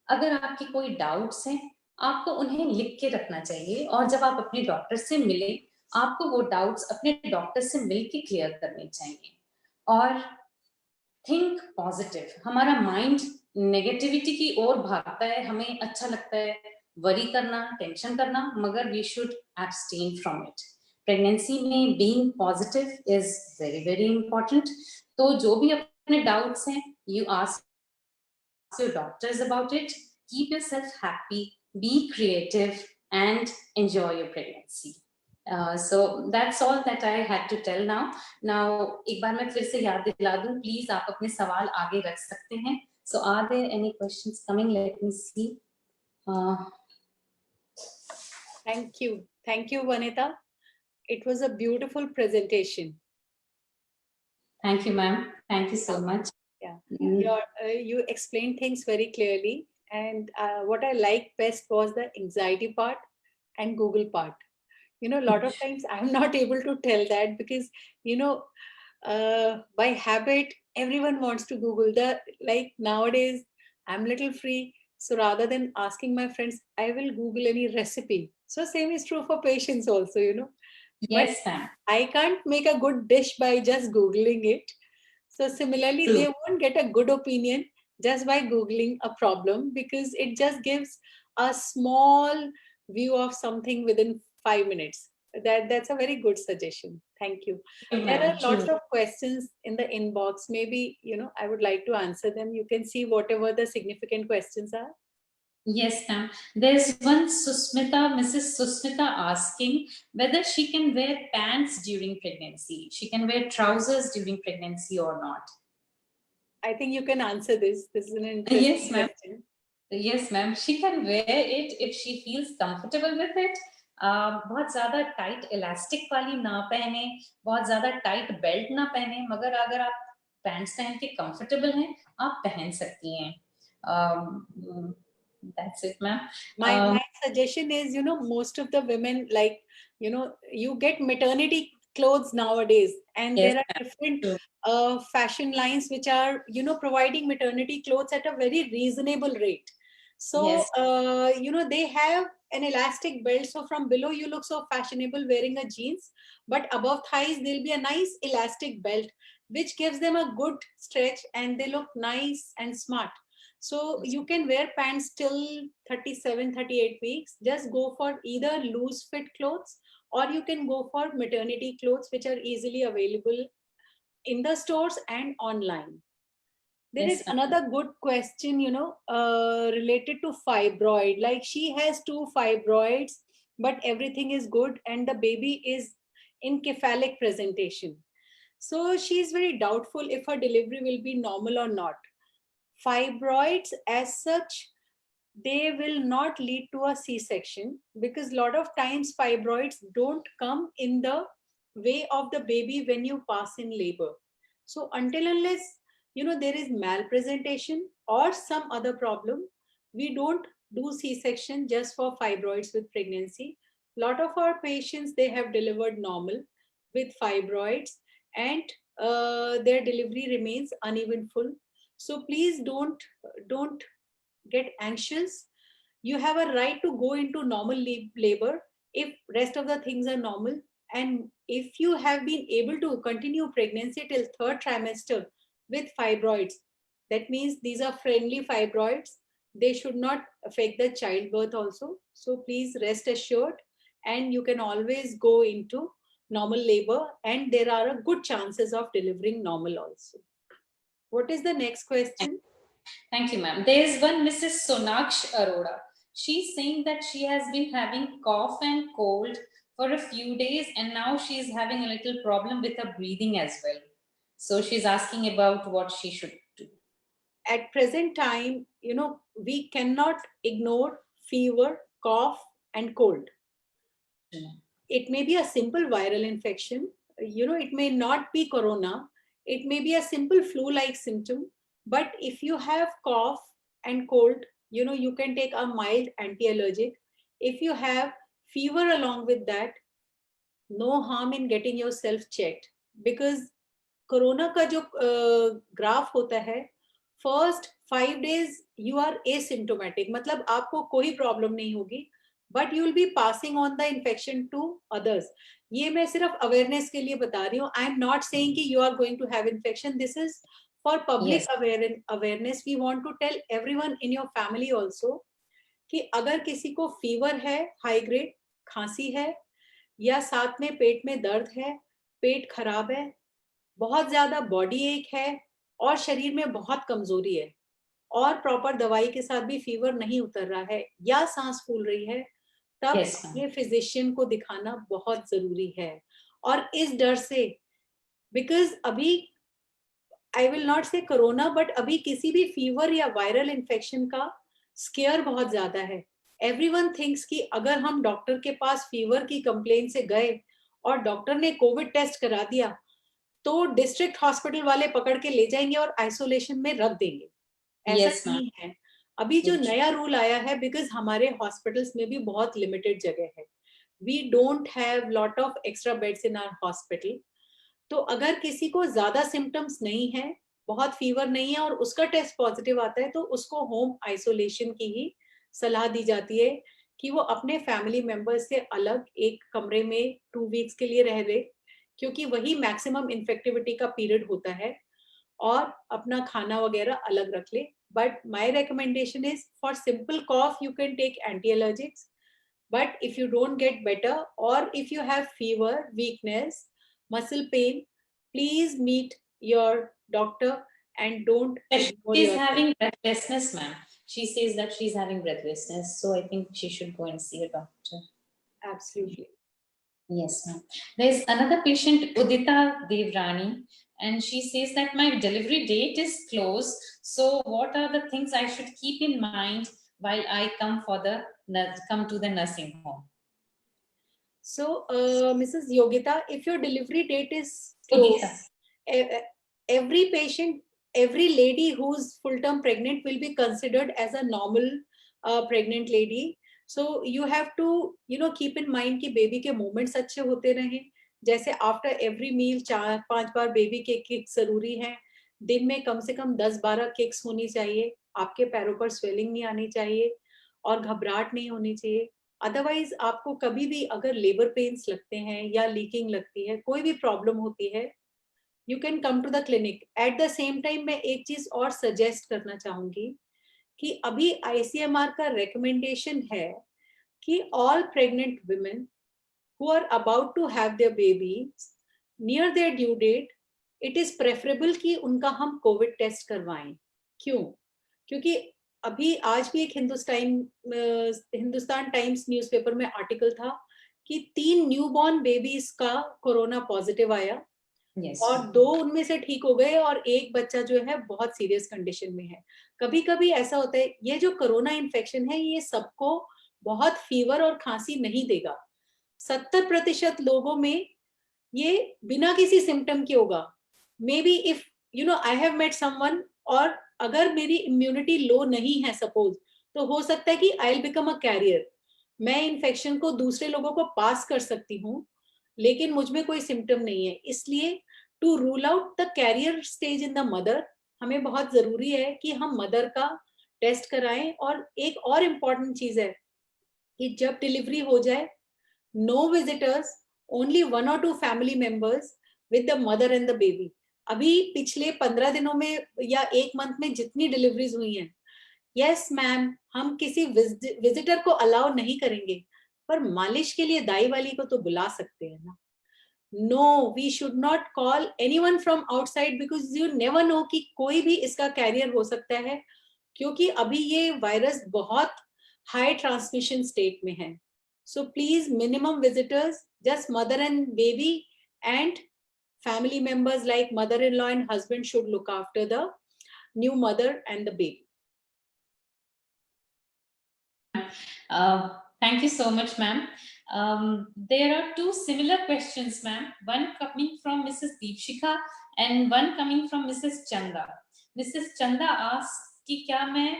अगर आपकी कोई डाउट्स हैं आपको उन्हें लिख के रखना चाहिए और जब आप अपने डॉक्टर से मिले आपको वो डाउट्स अपने डॉक्टर से मिल के क्लियर करने चाहिए। और थिंक पॉजिटिव, हमारा माइंड नेगेटिविटी की ओर भागता है, हमें अच्छा लगता है वरी करना, टेंशन करना, मगर we should abstain from it. Pregnancy में being positive is very very important. तो जो भी अपने डाउट्स हैं you ask your doctors about it, keep yourself happy, be creative and enjoy your pregnancy. So that's all that I had to tell now. Now एक बार मैं फिर से याद दिला दूं, प्लीज आप अपने सवाल आगे रख सकते हैं। So are there any questions coming? Let me see. Thank you, Vanita. It was a beautiful presentation. Thank you, ma'am. Thank you so much. Yeah, Mm, you explained things very clearly, and what I liked best was the anxiety part and Google part. A lot of times I'm not able to tell that because you know by habit everyone wants to Google. The like nowadays I'm little free, so rather than asking my friends, I will Google any recipe. So same is true for patients also. But Yes, ma'am. I can't make a good dish by just Googling it. So similarly, True. they won't get a good opinion just by Googling a problem, because it just gives a small view of something within 5 minutes. That's a very good suggestion. Thank you. True, There are ma'am. lots True. of questions in the inbox. Maybe, I would like to answer them. You can see whatever the significant questions are. Yes, ma'am. There's one Mrs. Susmita asking whether she can wear pants during pregnancy. She can wear trousers during pregnancy or not. I think you can answer this. This is an Yes, interesting ma'am. question. Yes, ma'am. She can wear it if she feels comfortable with it. बहुत ज्यादा tight elastic वाली ना पहने, बहुत ज्यादा tight belt ना पहने, मगर अगर आप पैंट्स पहन के कंफर्टेबल हैं, आप पहन सकती हैं. That's it, ma'am. My suggestion is, most of the women, like, you get maternity clothes nowadays, and Yes, there are ma'am. different True. fashion lines which are, providing maternity clothes at a very reasonable rate. So, Yes. they have an elastic belt. So from below, you look so fashionable wearing a jeans, but above thighs, there'll be a nice elastic belt, which gives them a good stretch and they look nice and smart. So you can wear pants till 37, 38 weeks. Just go for either loose fit clothes, or you can go for maternity clothes, which are easily available in the stores and online. There is Yes, ma'am. another good question, related to fibroid. Like she has two fibroids, but everything is good and the baby is in cephalic presentation. So she is very doubtful if her delivery will be normal or not. Fibroids as such, they will not lead to a c-section, because a lot of times fibroids don't come in the way of the baby when you pass in labor. So until unless there is malpresentation or some other problem, we don't do c-section just for fibroids with pregnancy. A lot of our patients, they have delivered normal with fibroids, and their delivery remains uneventful. So please don't get anxious. You have a right to go into normal labor if rest of the things are normal. And if you have been able to continue pregnancy till third trimester with fibroids, that means these are friendly fibroids. They should not affect the childbirth also. So please rest assured, and you can always go into normal labor, and there are a good chances of delivering normal also. What is the next question? Thank you, ma'am. There's one Mrs. Sonaksh Arora. She's saying that she has been having cough and cold for a few days, and now she's having a little problem with her breathing as well. So she's asking about what she should do. At present time, we cannot ignore fever, cough, and cold. It may be a simple viral infection. It may not be corona. It may be a simple flu-like symptom. But if you have cough and cold, you can take a mild anti-allergic. If you have fever along with that, no harm in getting yourself checked, because corona का जो graph होता है, first 5 days you are asymptomatic, मतलब आपको कोई problem नहीं होगी, but you will be passing on the infection to others. ये मैं सिर्फ अवेयरनेस के लिए बता रही हूँ. आई एम नॉट सेइंग कि you are going to have infection. This is for public awareness. We want to tell everyone in your family also कि अगर किसी को फीवर है, हाई ग्रेड खांसी है, या साथ में पेट में दर्द है, पेट खराब है, बहुत ज्यादा बॉडी एक है, और शरीर में बहुत कमजोरी है, और प्रॉपर दवाई के साथ भी फीवर नहीं उतर रहा है, या सांस फूल रही है, तब अपने फिजिशियन को दिखाना बहुत जरूरी है. और इस डर से, बिकॉज अभी आई विल नॉट से कोरोना, बट अभी किसी भी फीवर या वायरल इन्फेक्शन का स्केयर बहुत ज्यादा है. एवरीवन थिंक्स कि अगर हम डॉक्टर के पास फीवर की कंप्लेन से गए और डॉक्टर ने कोविड टेस्ट करा दिया तो डिस्ट्रिक्ट हॉस्पिटल वाले पकड़ के ले जाएंगे और आइसोलेशन में रख देंगे। ऐसा Yes, ma'am. नहीं है। अभी जो Yes. नया रूल आया है, बिकॉज हमारे हॉस्पिटल्स में भी बहुत लिमिटेड जगह है, we don't have lot of extra beds in our hospital. तो अगर किसी को ज्यादा सिम्टम्स नहीं है, बहुत फीवर नहीं है और उसका टेस्ट पॉजिटिव आता है, तो उसको होम आइसोलेशन की ही सलाह दी जाती है कि वो अपने फैमिली मेंबर्स से अलग एक कमरे में 2 वीक्स के लिए रह ले, क्योंकि वही मैक्सिमम इन्फेक्टिविटी का पीरियड होता है, और अपना खाना वगैरह अलग रख ले। But my recommendation is for simple cough you can take anti allergics, but if you don't get better or if you have fever, weakness, muscle pain, please meet your doctor and don't ignore She's yourself. having breathlessness, ma'am. She says that she's having breathlessness, so I think she should go and see a doctor. Absolutely. Yes, ma'am. There's another patient, Udita Devrani, and she says that my delivery date is close. So what are the things I should keep in mind while I come to the nursing home? So, Mrs. Yogita, if your delivery date is Udita. close, every patient, every lady who's full-term pregnant will be considered as a normal pregnant lady. So you have to, keep in mind कि baby के movements अच्छे होते रहें। जैसे after every meal 4-5 बार baby के kicks जरूरी है। दिन में कम से कम 10-12 किक्स होनी चाहिए। आपके पैरों पर स्वेलिंग नहीं आनी चाहिए और घबराहट नहीं होनी चाहिए। अदरवाइज आपको कभी भी अगर लेबर पेन्स लगते हैं या लीकिंग लगती है, कोई भी प्रॉब्लम होती है, you can come to the clinic. At the same time मैं एक चीज और सजेस्ट करना चाहूंगी कि अभी ICMR का रिकमेंडेशन है कि all pregnant women who are about to have their babies near their due date, it is preferable कि उनका हम कोविड टेस्ट करवाएं। क्यों? क्योंकि अभी आज भी एक हिंदुस्तान टाइम्स न्यूज़पेपर में आर्टिकल था कि 3 न्यूबॉर्न बेबीज का कोरोना पॉजिटिव आया। Yes. और 2 उनमें से ठीक हो गए और एक बच्चा जो है बहुत सीरियस कंडीशन में है। कभी कभी ऐसा होता है, ये जो कोरोना इन्फेक्शन है ये सबको बहुत फीवर और खांसी नहीं देगा। 70% लोगों में ये बिना किसी सिम्टम के होगा। Maybe if I have met someone, और अगर मेरी इम्यूनिटी लो नहीं है सपोज, तो हो सकता है कि I will become a carrier. मैं इन्फेक्शन को दूसरे लोगों को पास कर सकती हूँ, लेकिन मुझ में कोई सिम्टम नहीं है। इसलिए to rule out the carrier stage in the mother, हमें बहुत जरूरी है कि हम मदर का टेस्ट कराएं। और एक और इम्पॉर्टेंट चीज है कि जब डिलीवरी हो जाए, no visitors, only 1 or 2 family members with the mother and the baby. अभी पिछले 15 दिनों में या 1 मंथ में जितनी डिलीवरीज हुई हैं, यस मैम, हम किसी विजिटर को अलाउ नहीं करेंगे, पर मालिश के लिए दाई वाली को तो बुला सकते हैं ना। No, we should not call anyone from outside, because you never know कि कोई भी इसका कैरियर हो सकता है, क्योंकि अभी ये वायरस बहुत हाई ट्रांसमिशन स्टेट में है। So please, minimum visitors, just mother and baby, and family members like mother-in-law and husband should look after the new mother and the baby. Thank you so much, ma'am. There are 2 similar questions, ma'am. One coming from Mrs. Deepshika and one coming from Mrs. Chanda. Mrs. Chanda asks कि क्या मैं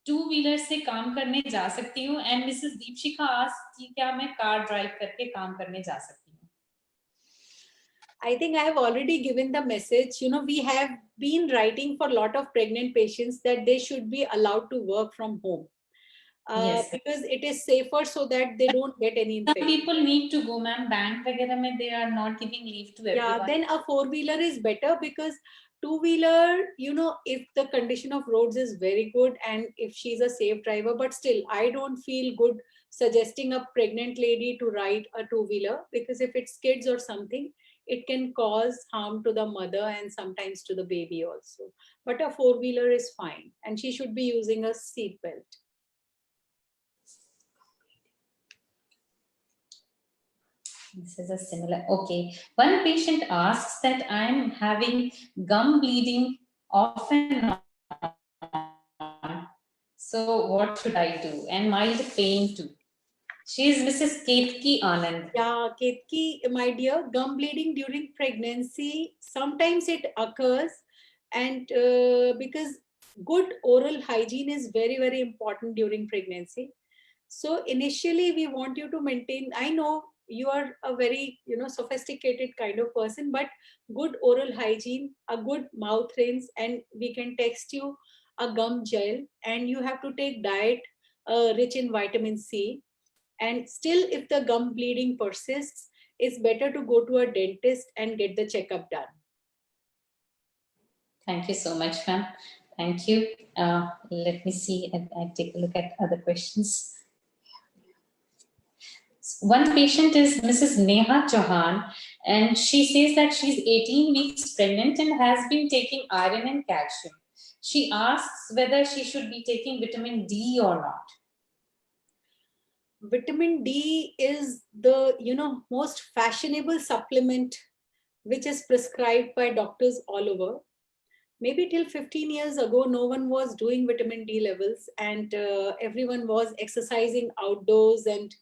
two-wheeler से काम करने जा सकती हूँ, and Mrs. Deepshika asks कि क्या मैं कार ड्राइव करके काम करने जा सकती हूँ? I think I have already given the message. We have been writing for a lot of pregnant patients that they should be allowed to work from home. Yes. Because it is safer so that they don't get any infection. Some people need to go, ma'am. Bank वगैरह में they are not giving leave to everyone. Yeah, then a 4-wheeler is better, because 2-wheeler, if the condition of roads is very good and if she's a safe driver, but still I don't feel good suggesting a pregnant lady to ride a 2-wheeler, because if it's kids or something, it can cause harm to the mother and sometimes to the baby also. But a 4-wheeler is fine, and she should be using a seat belt. This is a similar. Okay. One patient asks that I'm having gum bleeding off and on So what should I do? And mild pain too. She is Mrs. Ketki Anand. Yeah, Ketki, my dear, gum bleeding during pregnancy, sometimes it occurs, and because good oral hygiene is very, very important during pregnancy. So initially we want you to maintain, I know you are a very, sophisticated kind of person, but good oral hygiene, a good mouth rinse, and we can text you a gum gel, and you have to take diet rich in vitamin C. And still, if the gum bleeding persists, it's better to go to a dentist and get the checkup done. Thank you so much, ma'am. Thank you. Let me see and take a look at other questions. One patient is Mrs. Neha Chauhan, and she says that she's 18 weeks pregnant and has been taking iron and calcium. She asks whether she should be taking vitamin D or not. Vitamin D is the most fashionable supplement which is prescribed by doctors all over. Maybe till 15 years ago, no one was doing vitamin D levels, and everyone was exercising outdoors, and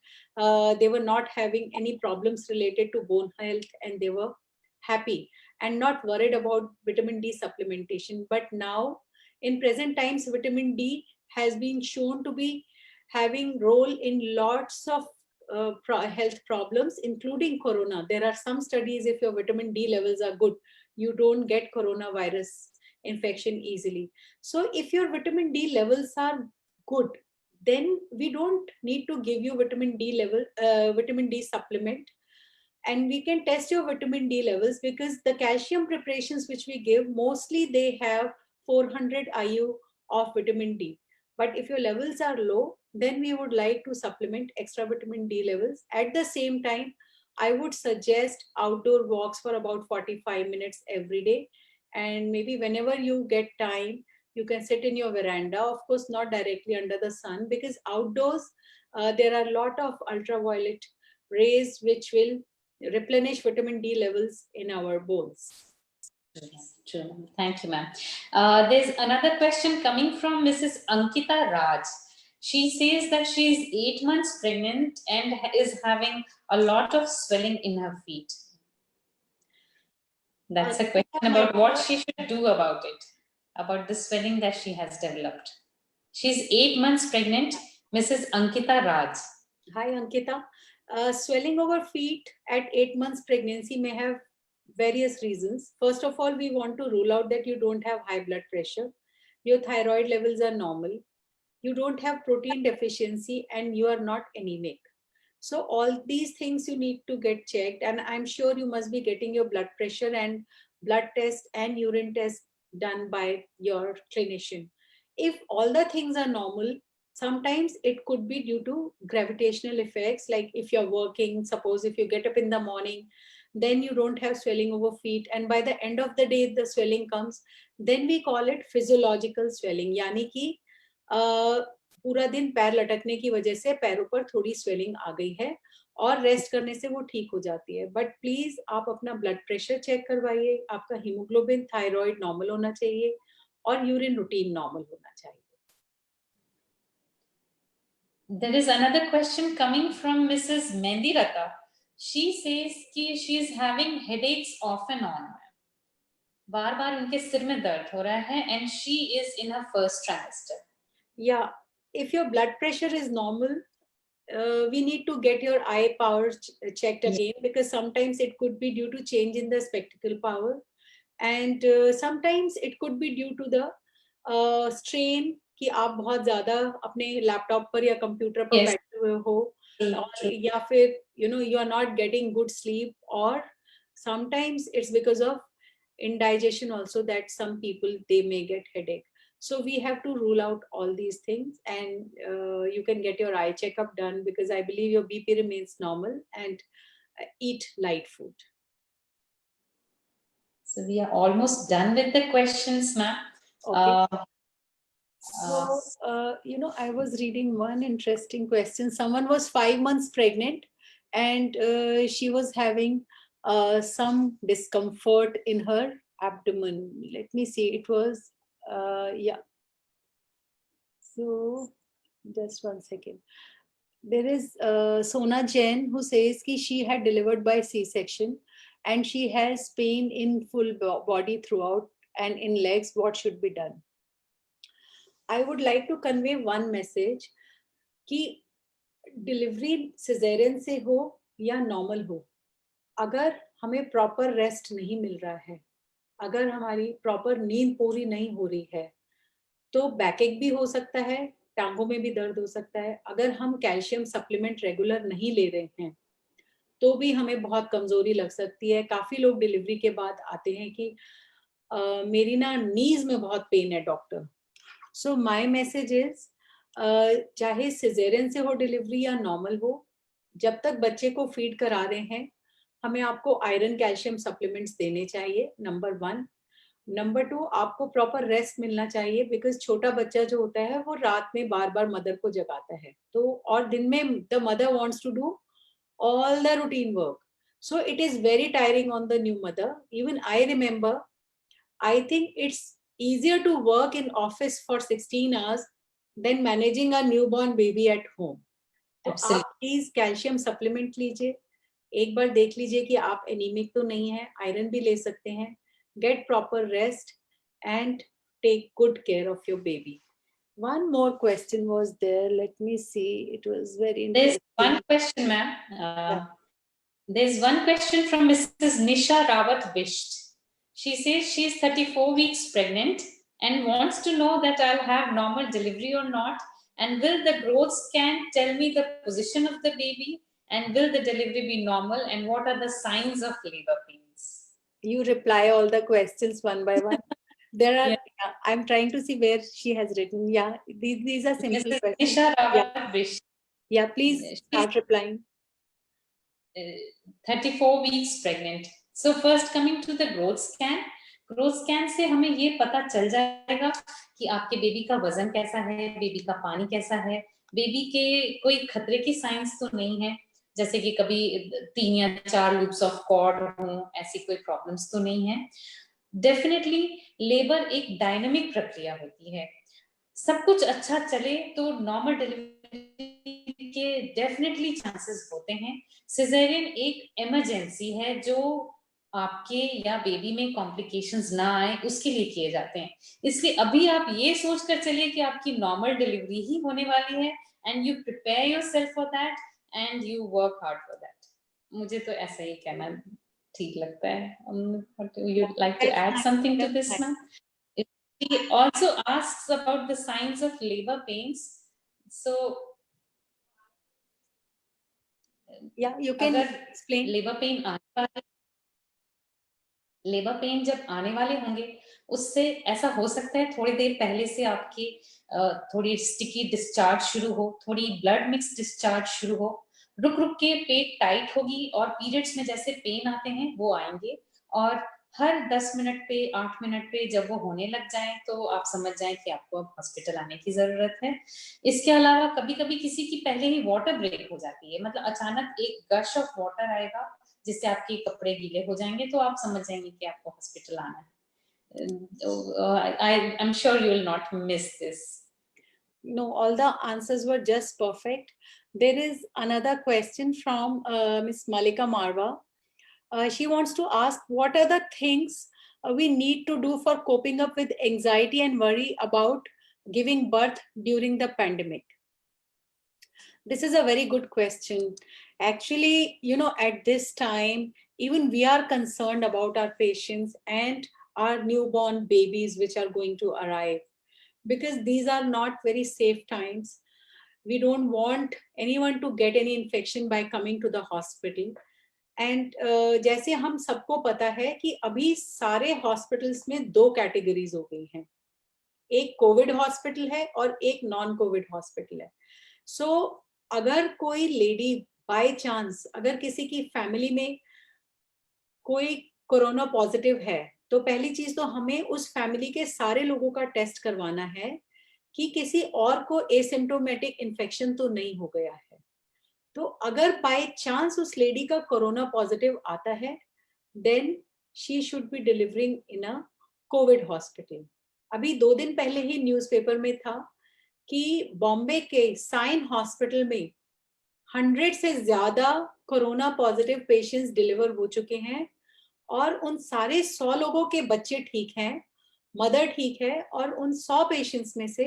they were not having any problems related to bone health, and they were happy and not worried about vitamin D supplementation. But now, in present times, vitamin D has been shown to be having role in lots of health problems, including corona. There are some studies, if your vitamin D levels are good, you don't get coronavirus infection easily. So if your vitamin D levels are good, then we don't need to give you vitamin D supplement, and we can test your vitamin D levels, because the calcium preparations which we give, mostly they have 400 IU of vitamin D. But if your levels are low, then we would like to supplement extra vitamin D levels. At the same time, I would suggest outdoor walks for about 45 minutes every day. And maybe whenever you get time, you can sit in your veranda, of course, not directly under the sun, because outdoors, there are a lot of ultraviolet rays which will replenish vitamin D levels in our bones. True. Thank you, ma'am. There's another question coming from Mrs. Ankita Raj. She says that she is 8 months pregnant and is having a lot of swelling in her feet. That's a question about what she should do about it, about the swelling that she has developed. She's 8 months pregnant, Mrs. Ankita Raj. Hi, Ankita. Swelling over feet at 8 months pregnancy may have various reasons. First of all, we want to rule out that you don't have high blood pressure, your thyroid levels are normal, you don't have protein deficiency, and you are not anemic. So all these things you need to get checked, and I'm sure you must be getting your blood pressure and blood test and urine test done by your clinician. If all the things are normal, sometimes it could be due to gravitational effects, like if you're working, suppose if you get up in the morning, then you don't have swelling over feet, and by the end of the day the swelling comes, then we call it physiological swelling, यानी कि पूरा दिन पैर लटकने की वजह से पैरों पर थोड़ी स्वेलिंग आ गई है, और रेस्ट करने से वो ठीक हो जाती है. बट प्लीज आप अपना ब्लड प्रेशर चेक करवाइए, आपका हीमोग्लोबिन, थायराइड नॉर्मल होना चाहिए, और यूरिन रूटीन नॉर्मल होना चाहिए. There is another question coming from Mrs. Mendirata. She says कि she is having headaches off and on. बार बार उनके सिर में दर्द हो रहा है, and she is in her first trimester. Yeah, if your blood pressure is normal, we need to get your eye power checked again, because sometimes it could be due to change in the spectacle power, and sometimes it could be due to the strain कि आप बहुत ज्यादा अपने laptop पर या computer पर Yes. बैठे हुए हो, और या फिर you are not getting good sleep, or sometimes it's because of indigestion also, that some people they may get headache. So we have to rule out all these things, and you can get your eye checkup done, because I believe your BP remains normal, and eat light food. So we are almost done with the questions, ma'am. Okay. So, I was reading one interesting question. Someone was 5 months pregnant, and she was having some discomfort in her abdomen. Let me see. It was, yeah. So, just one second. There is Sona Jain who says कि she had delivered by C-section and she has pain in full body throughout and in legs. What should be done? I would like to convey one message कि delivery caesarean से हो या normal हो, अगर हमें proper rest नहीं मिल रहा है, अगर हमारी प्रॉपर नींद पूरी नहीं हो रही है, तो बैकएक भी हो सकता है, टांगों में भी दर्द हो सकता है। अगर हम कैल्शियम सप्लीमेंट रेगुलर नहीं ले रहे हैं, तो भी हमें बहुत कमजोरी लग सकती है। काफी लोग डिलीवरी के बाद आते हैं कि मेरी ना नीज में बहुत पेन है doctor. So my message is, चाहे सिजेरियन से हो डिलीवरी या नॉर्मल हो, जब तक बच्चे को फीड करा रहे हैं, हमें आपको आयरन कैल्शियम सप्लीमेंट्स देने चाहिए, नंबर 1। नंबर 2, आपको प्रॉपर रेस्ट मिलना चाहिए, बिकॉज छोटा बच्चा जो होता है वो रात में बार बार मदर को जगाता है, तो और दिन में the mother wants to do all the routine work, so it is very tiring on the new mother. Even I remember, I think it's easier to work in office for 16 hours than managing a newborn baby at home. तो Absolutely. आप please calcium supplement लीजिए, एक बार देख लीजिए कि आप anaemic तो नहीं है, आयरन भी ले सकते हैं, get proper rest and take good care of your baby. One more question was there. Let me see. It was very There's interesting. one question, ma'am. There's one question from Mrs. Nisha Rawat Bisht. She says she's 34 weeks pregnant and wants to know that I'll have normal delivery or not, and will the growth scan tell me the position of the baby, and will the delivery be normal, and what are the signs of labor pains? You reply all the questions one by one. There are, Yeah. I'm trying to see where she has written. Yeah, these are simple Mrs. questions. Nisha Yeah, Rawat Bisht. yeah, please start replying. 34 weeks pregnant. So first coming to the growth scan से हमें ये पता चल जाएगा कि आपके baby का वजन कैसा है, बेबी का पानी कैसा है, बेबी के कोई खतरे की साइंस तो नहीं है, जैसे कि कभी 3 या 4 लूप्स ऑफ कॉर्ड हो, ऐसी कोई प्रॉब्लम्स तो नहीं है। डेफिनेटली लेबर एक डायनामिक प्रक्रिया होती है, सब कुछ अच्छा चले तो नॉर्मल डिलीवरी के डेफिनेटली चांसेस होते हैं। सिजेरियन एक इमरजेंसी है जो आपके या बेबी में कॉम्प्लिकेशंस ना आए उसके लिए किए जाते हैं, इसलिए अभी आप ये सोच कर चलिए कि आपकी नॉर्मल डिलीवरी ही होने वाली है, and you prepare yourself for that and you work hard for that. मुझे तो ऐसा ही कहना ठीक लगता है। You like to add something to this ma'am? He also asks about the signs of labor pains. So, Yeah, you can explain. Labour pain जब आने वाले होंगे, उससे ऐसा हो सकता है थोड़ी देर पहले से आपकी थोड़ी स्टिकी डिस्चार्ज शुरू हो, थोड़ी ब्लड मिक्स डिस्चार्ज शुरू हो, रुक रुक के पेट टाइट होगी और पीरियड्स में जैसे पेन आते हैं वो आएंगे, और हर 10 मिनट पे 8 मिनट पे जब वो होने लग जाएं तो आप समझ जाएं कि आपको अब हॉस्पिटल आने की जरूरत है। इसके अलावा कभी कभी किसी की पहले ही वाटर ब्रेक हो जाती है, मतलब अचानक एक गश ऑफ वाटर आएगा जिससे आपके कपड़े गीले हो जाएंगे, तो आप समझ जाएंगे कि आपको हॉस्पिटल आना है। I'm sure you will not miss this. No, all the answers were just perfect. There is another question from Miss Malika Marwa. She wants to ask, what are the things we need to do for coping up with anxiety and worry about giving birth during the pandemic? This is a very good question. Actually, you know, at this time, even we are concerned about our patients and our newborn babies which are going to arrive, because these are not very safe times. We don't want anyone to get any infection by coming to the hospital. And जैसे हम सबको पता है कि अभी सारे hospitals में 2 categories हो गई हैं, एक कोविड हॉस्पिटल है और एक नॉन कोविड हॉस्पिटल है। सो अगर कोई लेडी बाय चांस, अगर किसी की फैमिली में कोई कोरोना पॉजिटिव है, तो पहली चीज तो हमें उस फैमिली के सारे लोगों का टेस्ट करवाना है कि किसी और को एसिम्प्टोमेटिक इन्फेक्शन तो नहीं हो गया है। तो अगर बाय चांस उस लेडी का कोरोना पॉजिटिव आता है, then she should be delivering in a covid hospital. अभी 2 दिन पहले ही न्यूज़पेपर में था कि बॉम्बे के साइन हॉस्पिटल में 100 से ज्यादा कोरोना पॉजिटिव पेशेंट्स डिलीवर हो चुके हैं और उन सारे 100 लोगों के बच्चे ठीक हैं, मदर ठीक है, और उन 100 पेशेंट्स में से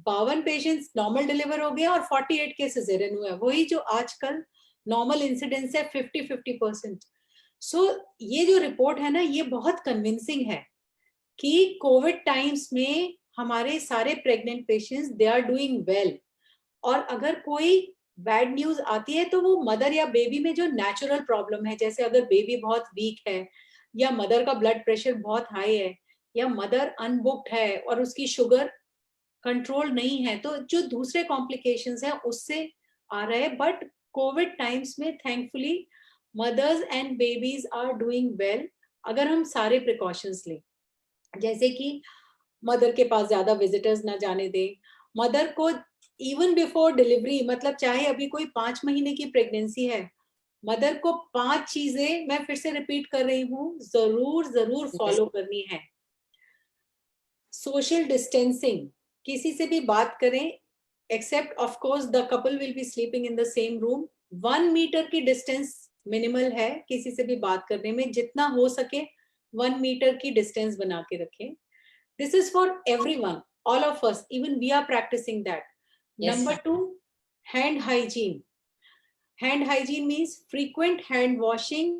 52 पेशेंट्स नॉर्मल डिलीवर हो गए और 48 के सिजेरियन हुआ है। वही जो आजकल नॉर्मल इंसिडेंस है 50-50%। सो ये जो रिपोर्ट है ना, ये बहुत कन्विंसिंग है कि कोविड टाइम्स में हमारे सारे pregnant patients they are doing well. और अगर कोई बैड न्यूज आती है तो वो मदर या बेबी में जो नेचुरल प्रॉब्लम है, जैसे अगर बेबी बहुत वीक है या मदर का ब्लड प्रेशर बहुत हाई है या मदर अनबुक्ड है और उसकी शुगर कंट्रोल नहीं है, तो जो दूसरे कॉम्प्लिकेशंस हैं उससे आ रहा है। बट कोविड टाइम्स में thankfully mothers and babies are doing well अगर हम सारे प्रिकॉशंस लें, जैसे कि मदर के पास ज्यादा विजिटर्स ना जाने दें, मदर को इवन बिफोर डिलीवरी, मतलब चाहे अभी कोई 5 महीने की प्रेगनेंसी है, मदर को 5 चीजें, मैं फिर से रिपीट कर रही हूँ, जरूर जरूर फॉलो करनी है। सोशल डिस्टेंसिंग, किसी से भी बात करें except of course the couple will be sleeping in the same room, 1 metre की डिस्टेंस मिनिमल है किसी से भी बात करने में, जितना हो सके 1 मीटर की डिस्टेंस बना के रखें। This is for everyone, all of us, even we are practicing that. Yes, Number 2, hand hygiene. Hand hygiene means frequent hand washing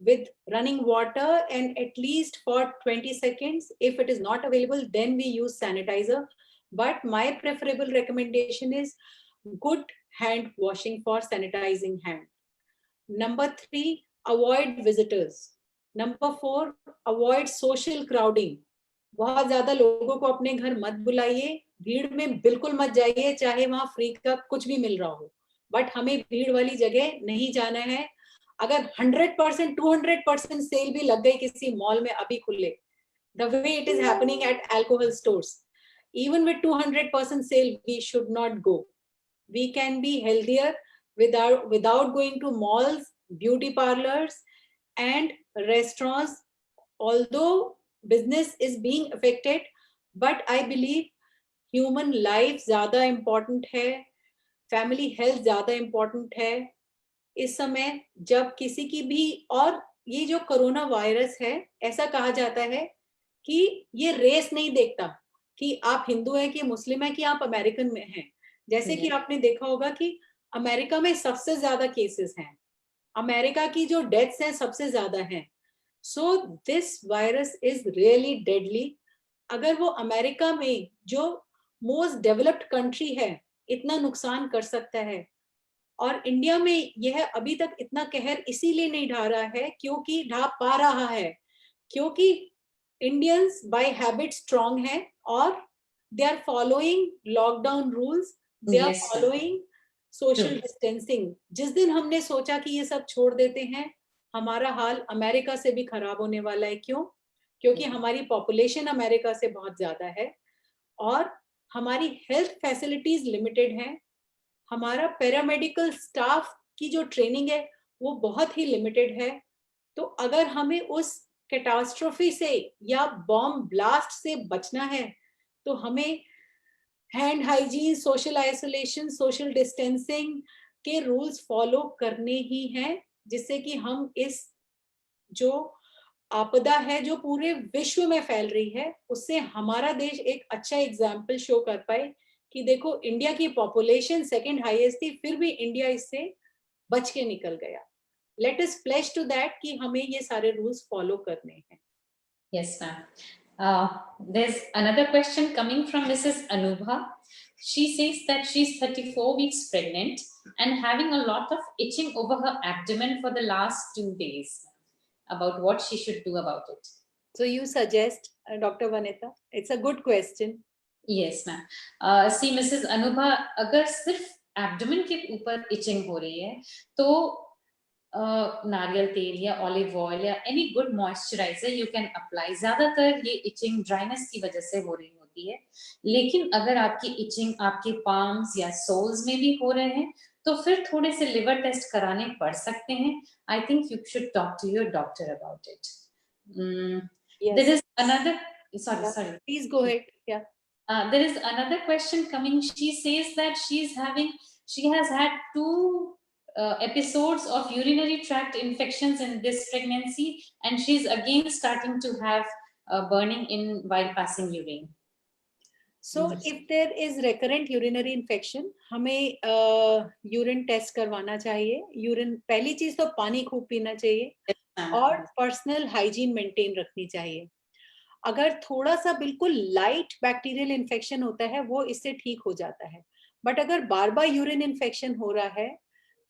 with running water and at least for 20 seconds. If it is not available, then we use sanitizer. But my preferable recommendation is good hand washing for sanitizing hand. Number 3, avoid visitors. Number 4, avoid social crowding. बहुत ज्यादा लोगों को अपने घर मत बुलाइए, भीड़ में बिल्कुल मत जाइए, चाहे वहां फ्री का कुछ भी मिल रहा हो, बट हमें भीड़ वाली जगह नहीं जाना है। अगर 100% 200% सेल भी लग गई किसी मॉल में अभी खुले, the way it is happening at alcohol stores, even with 200% sale we should not go. We can be healthier without going to malls, beauty parlors and restaurants. Although business is being affected, but I believe human life ज्यादा important है, family health ज्यादा important है इस समय, जब किसी की भी। और ये जो कोरोना वायरस है, ऐसा कहा जाता है कि ये रेस नहीं देखता कि आप हिंदू हैं कि मुस्लिम हैं कि आप अमेरिकन में हैं। जैसे कि आपने देखा होगा कि अमेरिका में सबसे ज्यादा केसेस हैं, अमेरिका की जो डेथ्स हैं सबसे ज्यादा हैं। So this virus is really deadly. अगर वो अमेरिका में जो मोस्ट डेवलप्ड कंट्री है इतना नुकसान कर सकता है, और इंडिया में यह अभी तक इतना कहर इसीलिए नहीं ढा रहा है क्योंकि ढा पा रहा है क्योंकि इंडियंस बाय हैबिट स्ट्रांग हैं और they are following lockdown rules, they are following social distancing. जिस दिन हमने सोचा कि ये सब छोड़ देते हैं, हमारा हाल अमेरिका से भी खराब होने वाला है। क्यों? क्योंकि हमारी पॉपुलेशन अमेरिका से बहुत ज्यादा है और हमारी हेल्थ फैसिलिटीज लिमिटेड हैं, हमारा पैरामेडिकल स्टाफ की जो ट्रेनिंग है वो बहुत ही लिमिटेड है। तो अगर हमें उस कैटास्ट्रोफी से या बॉम्ब ब्लास्ट से बचना है तो हमें hand hygiene, social isolation, social distancing के रूल्स फॉलो करने ही हैं, जिससे कि हम इस जो आपदा है जो पूरे विश्व में फैल रही है उससे हमारा देश एक अच्छा एग्जाम्पल शो कर पाए कि देखो इंडिया की पॉपुलेशन सेकंड हाईएस्ट थी, फिर भी इंडिया इससे बच के निकल गया। Let us pledge to that कि हमें ये सारे रूल्स फॉलो करने हैं। Yes, ma'am. There's another question coming from Mrs. Anubha. She says that she's 34 weeks pregnant and having a lot of itching over her abdomen for the last 2 days. About what she should do about it. So you suggest, Dr. Vanita? It's a good question. Yes, ma'am. See, Mrs. Anubha, अगर सिर्फ abdomen के ऊपर itching हो रही है, तो नारियल तेल या ऑलिव ऑयल या any good moisturiser you can apply. ज्यादातर ये इचिंग ड्राइनेस की वजह से हो रही होती है, लेकिन अगर आपकी इचिंग आपके पाम्स या सोल्स में भी हो रहे हैं तो फिर थोड़े से लिवर टेस्ट कराने पड़ सकते हैं। I think you should talk to your doctor about it. There is another, sorry, Please go ahead. Yeah. There is another question coming. She says that she has had 2 episodes of urinary tract infections in this pregnancy, and she's again starting to have burning in while passing urine. So if there is recurrent urinary infection, हमें urine test करवाना चाहिए. Urine, पहली चीज तो पानी खूब पीना चाहिए और पर्सनल हाइजीन मेंटेन रखनी चाहिए. अगर थोड़ा सा बिल्कुल लाइट बैक्टीरियल इन्फेक्शन होता है वो इससे ठीक हो जाता है, बट अगर बार बार यूरिन इन्फेक्शन हो रहा है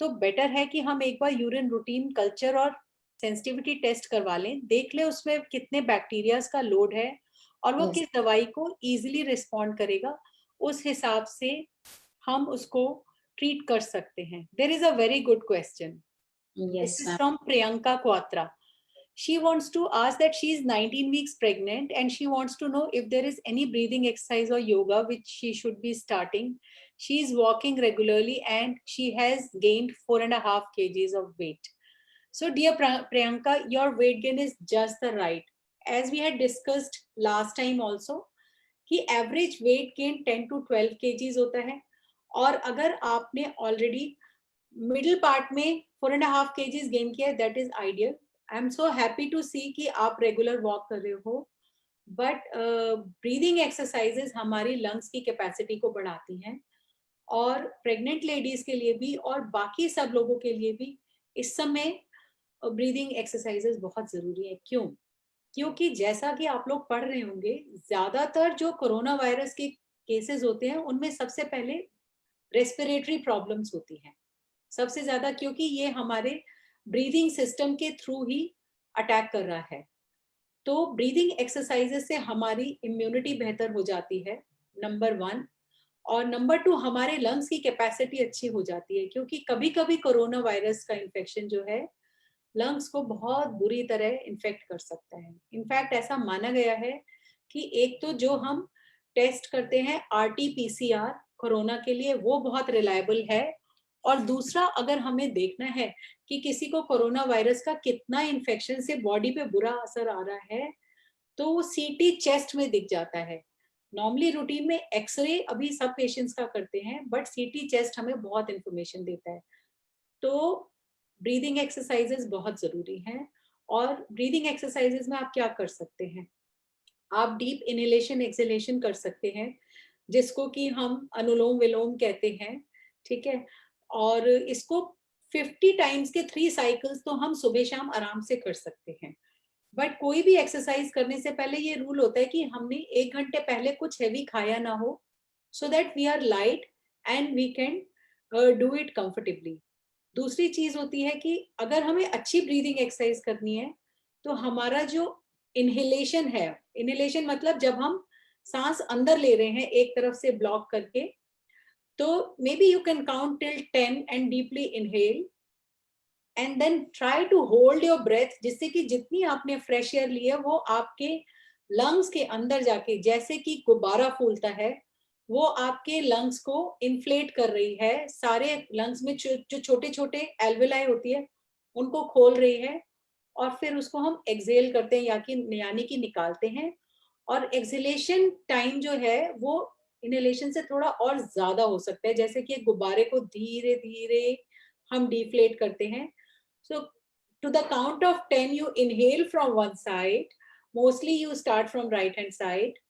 तो बेटर है कि हम एक बार यूरिन रूटीन कल्चर और सेंसिटिविटी टेस्ट करवा लें, देख लें उसमें कितने बैक्टीरियाज का लोड है और वो किस दवाई को इजीली रिस्पॉन्ड करेगा, उस हिसाब से हम उसको ट्रीट कर सकते हैं. There is a very good question. This is from Priyanka Quatra. She wants to ask that she is 19 weeks pregnant and she wants to know if there is any breathing exercise or yoga which she should be starting. She is walking regularly and she has gained 4.5 kgs of weight. So dear Priyanka, your weight gain is just the right. As we had discussed last time also, कि average weight gain 10 to 12 kgs होता है, और अगर आपने already middle part में 4.5 kgs gain किया है, that is ideal. I am so happy to see कि आप regular walk कर रहे हो, but breathing exercises हमारी lungs की capacity को बढ़ाती हैं और pregnant ladies के लिए भी और बाकी सब लोगों के लिए भी इस समय breathing exercises बहुत जरूरी है. क्यों? क्योंकि जैसा कि आप लोग पढ़ रहे होंगे, ज्यादातर जो कोरोना वायरस के केसेस होते हैं उनमें सबसे पहले रेस्पिरेटरी प्रॉब्लम्स होती हैं सबसे ज्यादा, क्योंकि ये हमारे ब्रीदिंग सिस्टम के थ्रू ही अटैक कर रहा है. तो ब्रीदिंग एक्सरसाइजेस से हमारी इम्यूनिटी बेहतर हो जाती है, नंबर 1. और नंबर 2, हमारे लंग्स की कैपेसिटी अच्छी हो जाती है, क्योंकि कभी कभी कोरोना वायरस का इन्फेक्शन जो है लंग्स को बहुत बुरी तरह इन्फेक्ट कर सकता है. इनफैक्ट ऐसा माना गया है कि एक तो जो हम टेस्ट करते हैं RT-PCR कोरोना के लिए, वो बहुत रिलायबल है, और दूसरा अगर हमें देखना है कि किसी को कोरोना वायरस का कितना इन्फेक्शन से बॉडी पे बुरा असर आ रहा है, तो वो CT चेस्ट में दिख जाता है. नॉर्मली रूटीन में एक्सरे अभी सब पेशेंट्स का करते हैं, बट CT चेस्ट हमें बहुत इंफॉर्मेशन देता है. तो ब्रीदिंग एक्सरसाइजेस बहुत जरूरी हैं. और ब्रीदिंग एक्सरसाइजेस में आप क्या कर सकते हैं, आप डीप इनहेलेशन एक्सहेलेशन कर सकते हैं, जिसको कि हम अनुलोम विलोम कहते हैं, ठीक है. और इसको 50 टाइम्स के 3 साइकिल्स तो हम सुबह शाम आराम से कर सकते हैं. बट कोई भी एक्सरसाइज करने से पहले ये रूल होता है कि हमने 1 घंटे पहले कुछ हैवी खाया ना हो, so that we are light and we can do it comfortably. दूसरी चीज होती है कि अगर हमें अच्छी ब्रीदिंग एक्सरसाइज करनी है तो हमारा जो इनहेलेशन है, इनहेलेशन मतलब जब हम सांस अंदर ले रहे हैं एक तरफ से ब्लॉक करके, तो may be you can count till 10 and deeply inhale and then try to hold your breath, जिससे कि जितनी आपने फ्रेश एयर ली है वो आपके लंग्स के अंदर जाके, जैसे कि गुब्बारा फूलता है, वो आपके लंग्स को इन्फ्लेट कर रही है. सारे लंग्स में जो छोटे छोटे एल्वेलाई होती है उनको खोल रही है, और फिर उसको हम एक्सहेल करते हैं यानी कि निकालते हैं. और एक्सहेलेशन टाइम जो है वो इनहेलेशन से थोड़ा और ज्यादा हो सकता है, जैसे कि गुब्बारे को धीरे धीरे हम डिफ्लेट करते हैं. So to the count of 10 you inhale from one side, mostly you start from right hand side,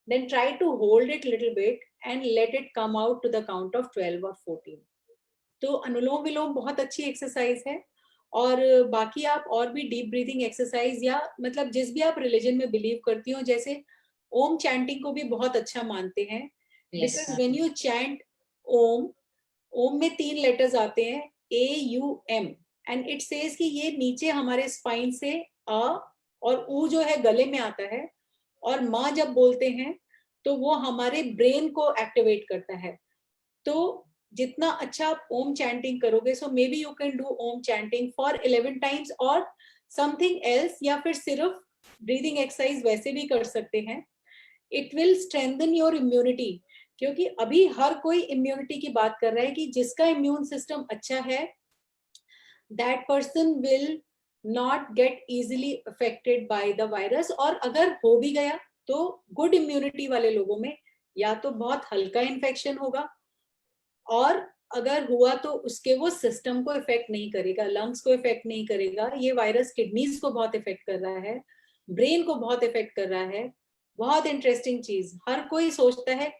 then try to hold it little bit and let it come out to the count of 12 or 14. तो अनुलोम विलोम बहुत अच्छी exercise है. और बाकी आप और भी deep breathing exercise, या मतलब जिस भी आप रिलीजन में बिलीव करती हो, जैसे ओम चैंटिंग को भी बहुत अच्छा मानते हैं, बिकॉज व्हेन यू चैंट ओम, ओम में 3 लेटर्स आते हैं AUM, एंड इट सेज कि ये नीचे हमारे स्पाइन से अ और ऊ जो है गले में आता है, और माँ जब बोलते हैं तो वो हमारे ब्रेन को एक्टिवेट करता है. तो जितना अच्छा आप ओम चैंटिंग करोगे, so may B you can do Om chanting for 11 times और समथिंग एल्स, या फिर सिर्फ ब्रीदिंग एक्सरसाइज वैसे भी कर सकते हैं. It will strengthen your immunity, क्योंकि अभी हर कोई इम्यूनिटी की बात कर रहा है कि जिसका इम्यून सिस्टम अच्छा है, that person will not get easily affected by the virus. और अगर हो भी गया तो गुड इम्यूनिटी वाले लोगों में या तो बहुत हल्का इन्फेक्शन होगा, और अगर हुआ तो उसके वो सिस्टम को इफेक्ट नहीं करेगा, लंग्स को इफेक्ट नहीं करेगा. ये वायरस किडनीज को बहुत इफेक्ट कर रहा है, ब्रेन को बहुत इफेक्ट कर रहा है. बहुत इंटरेस्टिंग चीज, हर कोई सोचता है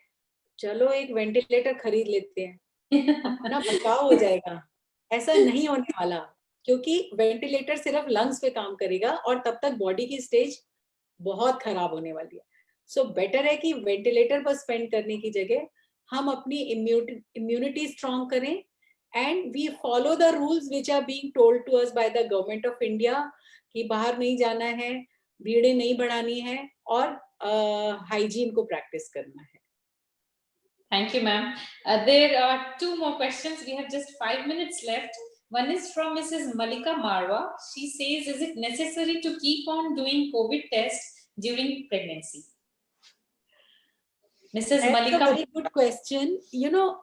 चलो एक वेंटिलेटर खरीद लेते हैं, अपना बचाव हो जाएगा. ऐसा नहीं होने वाला, क्योंकि वेंटिलेटर सिर्फ लंग्स पे काम करेगा और तब तक बॉडी की स्टेज बहुत खराब होने वाली है. सो बेटर है कि वेंटिलेटर पर स्पेंड करने की जगह हम अपनी इम्यूनिटी स्ट्रॉन्ग करें, and we follow the rules which are being told to us by the government of India, कि बाहर नहीं जाना है, भीड़ें नहीं बढ़ानी है, और हाइजीन को प्रैक्टिस करना है. Thank you, ma'am. There are two more questions. We have just 5 minutes left. One is from Mrs. Malika Marwa. She says, is it necessary to keep on doing COVID tests during pregnancy? Mrs. That's Malika. a very good question. You know,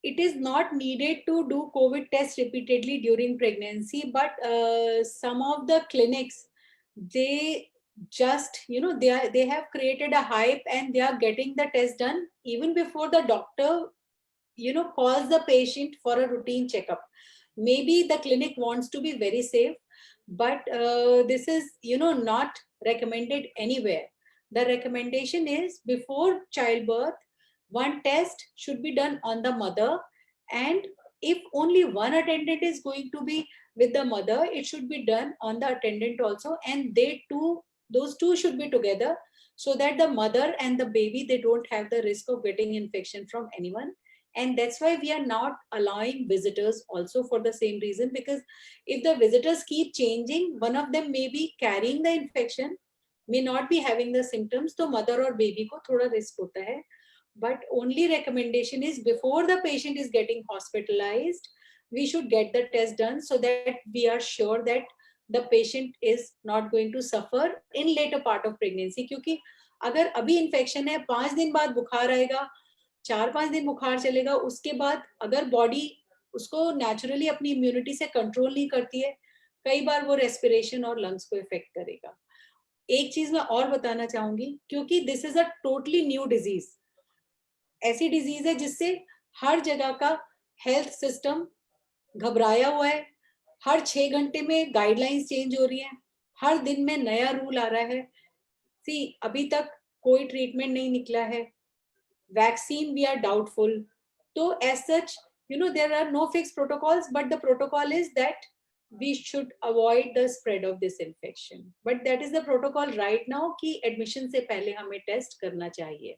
it is not needed to do COVID tests repeatedly during pregnancy, but some of the clinics, they just, they have created a hype and they are getting the test done even before the doctor, calls the patient for a routine checkup. Maybe the clinic wants to be very safe, but this is, not recommended anywhere. The recommendation is before childbirth, one test should be done on the mother, and if only one attendant is going to be with the mother, it should be done on the attendant also, and those two should be together, so that the mother and the baby, they don't have the risk of getting infection from anyone. And that's why we are not allowing visitors also, for the same reason, because if the visitors keep changing, one of them may be carrying the infection, may not be having the symptoms, तो mother और baby को थोड़ा risk होता है. But only recommendation is before the patient is getting hospitalized, we should get the test done, so that we are sure that the patient is not going to suffer in later part of pregnancy. क्योंकि अगर अभी infection है, 5 दिन बाद बुखार आएगा, 4-5 दिन बुखार चलेगा, उसके बाद अगर बॉडी उसको नेचुरली अपनी इम्यूनिटी से कंट्रोल नहीं करती है, कई बार वो रेस्पिरेशन और लंग्स को इफेक्ट करेगा. एक चीज मैं और बताना चाहूंगी, क्योंकि this is a totally new disease. ऐसी डिजीज है जिससे हर जगह का हेल्थ सिस्टम घबराया हुआ है. हर 6 घंटे में गाइडलाइंस चेंज हो रही है, हर दिन में नया रूल आ रहा है. अभी तक कोई ट्रीटमेंट नहीं निकला है, vaccine we are doubtful. So as such, there are no fixed protocols, but the protocol is that we should avoid the spread of this infection. But that is the protocol right now कि admission से पहले हमें test करना चाहिए.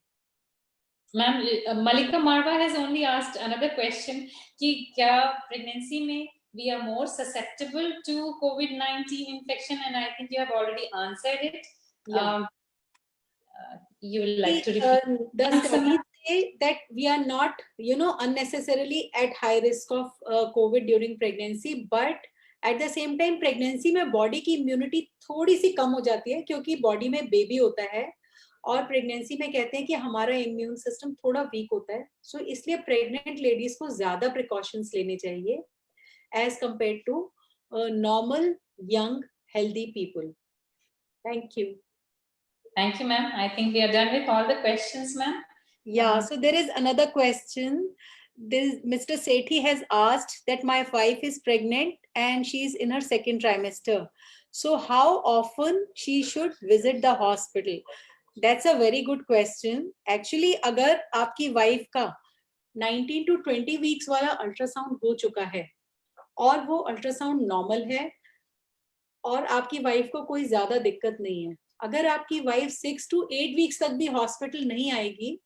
Ma'am, Malika Marwa has only asked another question कि क्या pregnancy में we are more susceptible to COVID-19 infection, and I think you have already answered it. Yeah. You will like to repeat? The studies say that we are not, unnecessarily at high risk of COVID during pregnancy, but at the same time pregnancy में body की immunity थोड़ी सी कम हो जाती है, क्योंकि body में baby होता है, और प्रेगनेंसी में कहते हैं कि हमारा इम्यून सिस्टम थोड़ा वीक होता है. सो इसलिए प्रेग्नेंट लेडीज को ज्यादा प्रिकॉशंस लेने चाहिए as compare to normal young healthy people. Thank you. Thank you, ma'am. I think we are done with all the questions, ma'am. Yeah, so there is another question. Mr. Sethi has asked that my wife is pregnant and she is in her second trimester. So how often she should visit the hospital? That's a very good question. Actually, अगर आपकी wife का 19 to 20 weeks वाला ultrasound हो चुका है और वो ultrasound normal है और आपकी वाइफ को कोई ज्यादा दिक्कत नहीं है, अगर आपकी वाइफ 6 to 8 वीक्स तक भी हॉस्पिटल नहीं आएगी,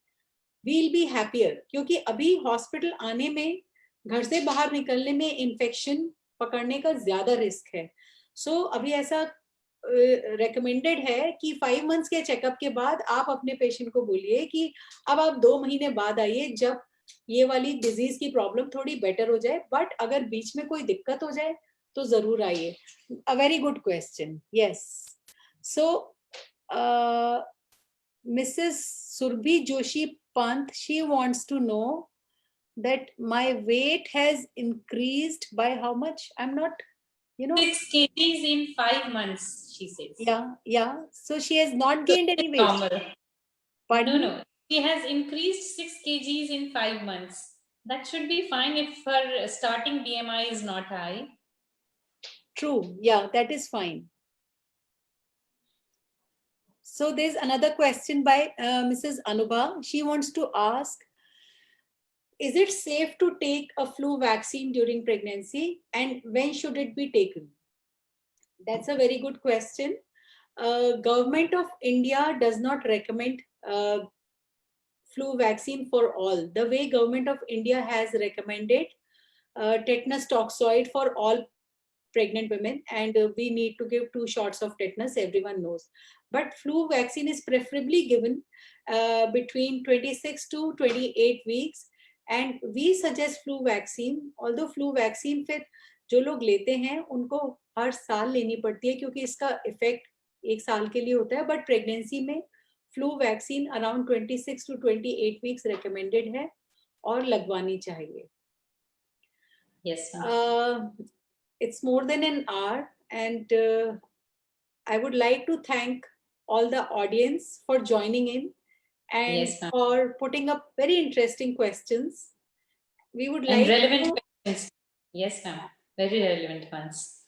we'll be happier, क्योंकि अभी हॉस्पिटल आने में, घर से बाहर निकलने में इन्फेक्शन पकड़ने का ज्यादा रिस्क है. सो अभी ऐसा recommended है कि 5 months के चेकअप के बाद आप अपने पेशेंट को बोलिए कि अब आप 2 महीने बाद आइए, जब ये वाली डिजीज की प्रॉब्लम थोड़ी बेटर हो जाए. बट अगर बीच में कोई दिक्कत हो जाए तो जरूर आइए. A very good question. Yes. So Mrs Surabhi Joshi Pant, she wants to know that my weight has increased by how much? I'm not, 6 kgs in 5 months, she says. Yeah. So she has not gained any weight. Normal. Pardon? No. She has increased 6 kgs in 5 months. That should be fine if her starting BMI is not high. True. Yeah, that is fine. So there's another question by Mrs. Anubha. She wants to ask, is it safe to take a flu vaccine during pregnancy, and when should it be taken? That's a very good question. Government of India does not recommend flu vaccine for all. The way Government of India has recommended tetanus toxoid for all pregnant women, and we need to give 2 shots of tetanus, everyone knows. But flu vaccine is preferably given between 26 to 28 weeks, and we suggest flu vaccine, although flu vaccine फिर जो लोग लेते हैं उनको हर साल लेनी पड़ती है क्योंकि इसका इफेक्ट 1 साल के लिए होता है, बट प्रेगनेंसी में flu vaccine around 26 to 28 weeks recommended है और लगवानी चाहिए. Yes, ma'am. It's more than an hour, and I would like to thank all the audience for joining in and Yes, ma'am. for putting up very interesting questions. We would And like relevant to, questions. Yes, ma'am. Very relevant ones.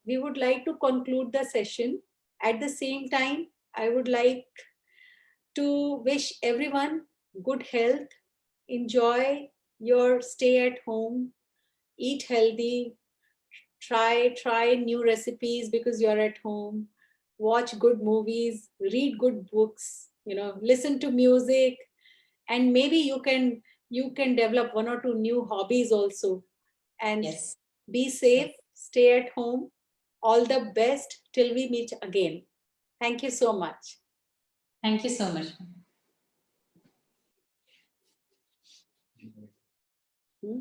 we would like to conclude the session. At the same time, I would like to wish everyone good health, enjoy your stay at home, eat healthy, try new recipes because you're at home, watch good movies, read good books, listen to music, and maybe you can develop 1 or 2 new hobbies also. And Yes. be safe, stay at home. All the best till we meet again. Thank you so much. Thank you so much. Hmm?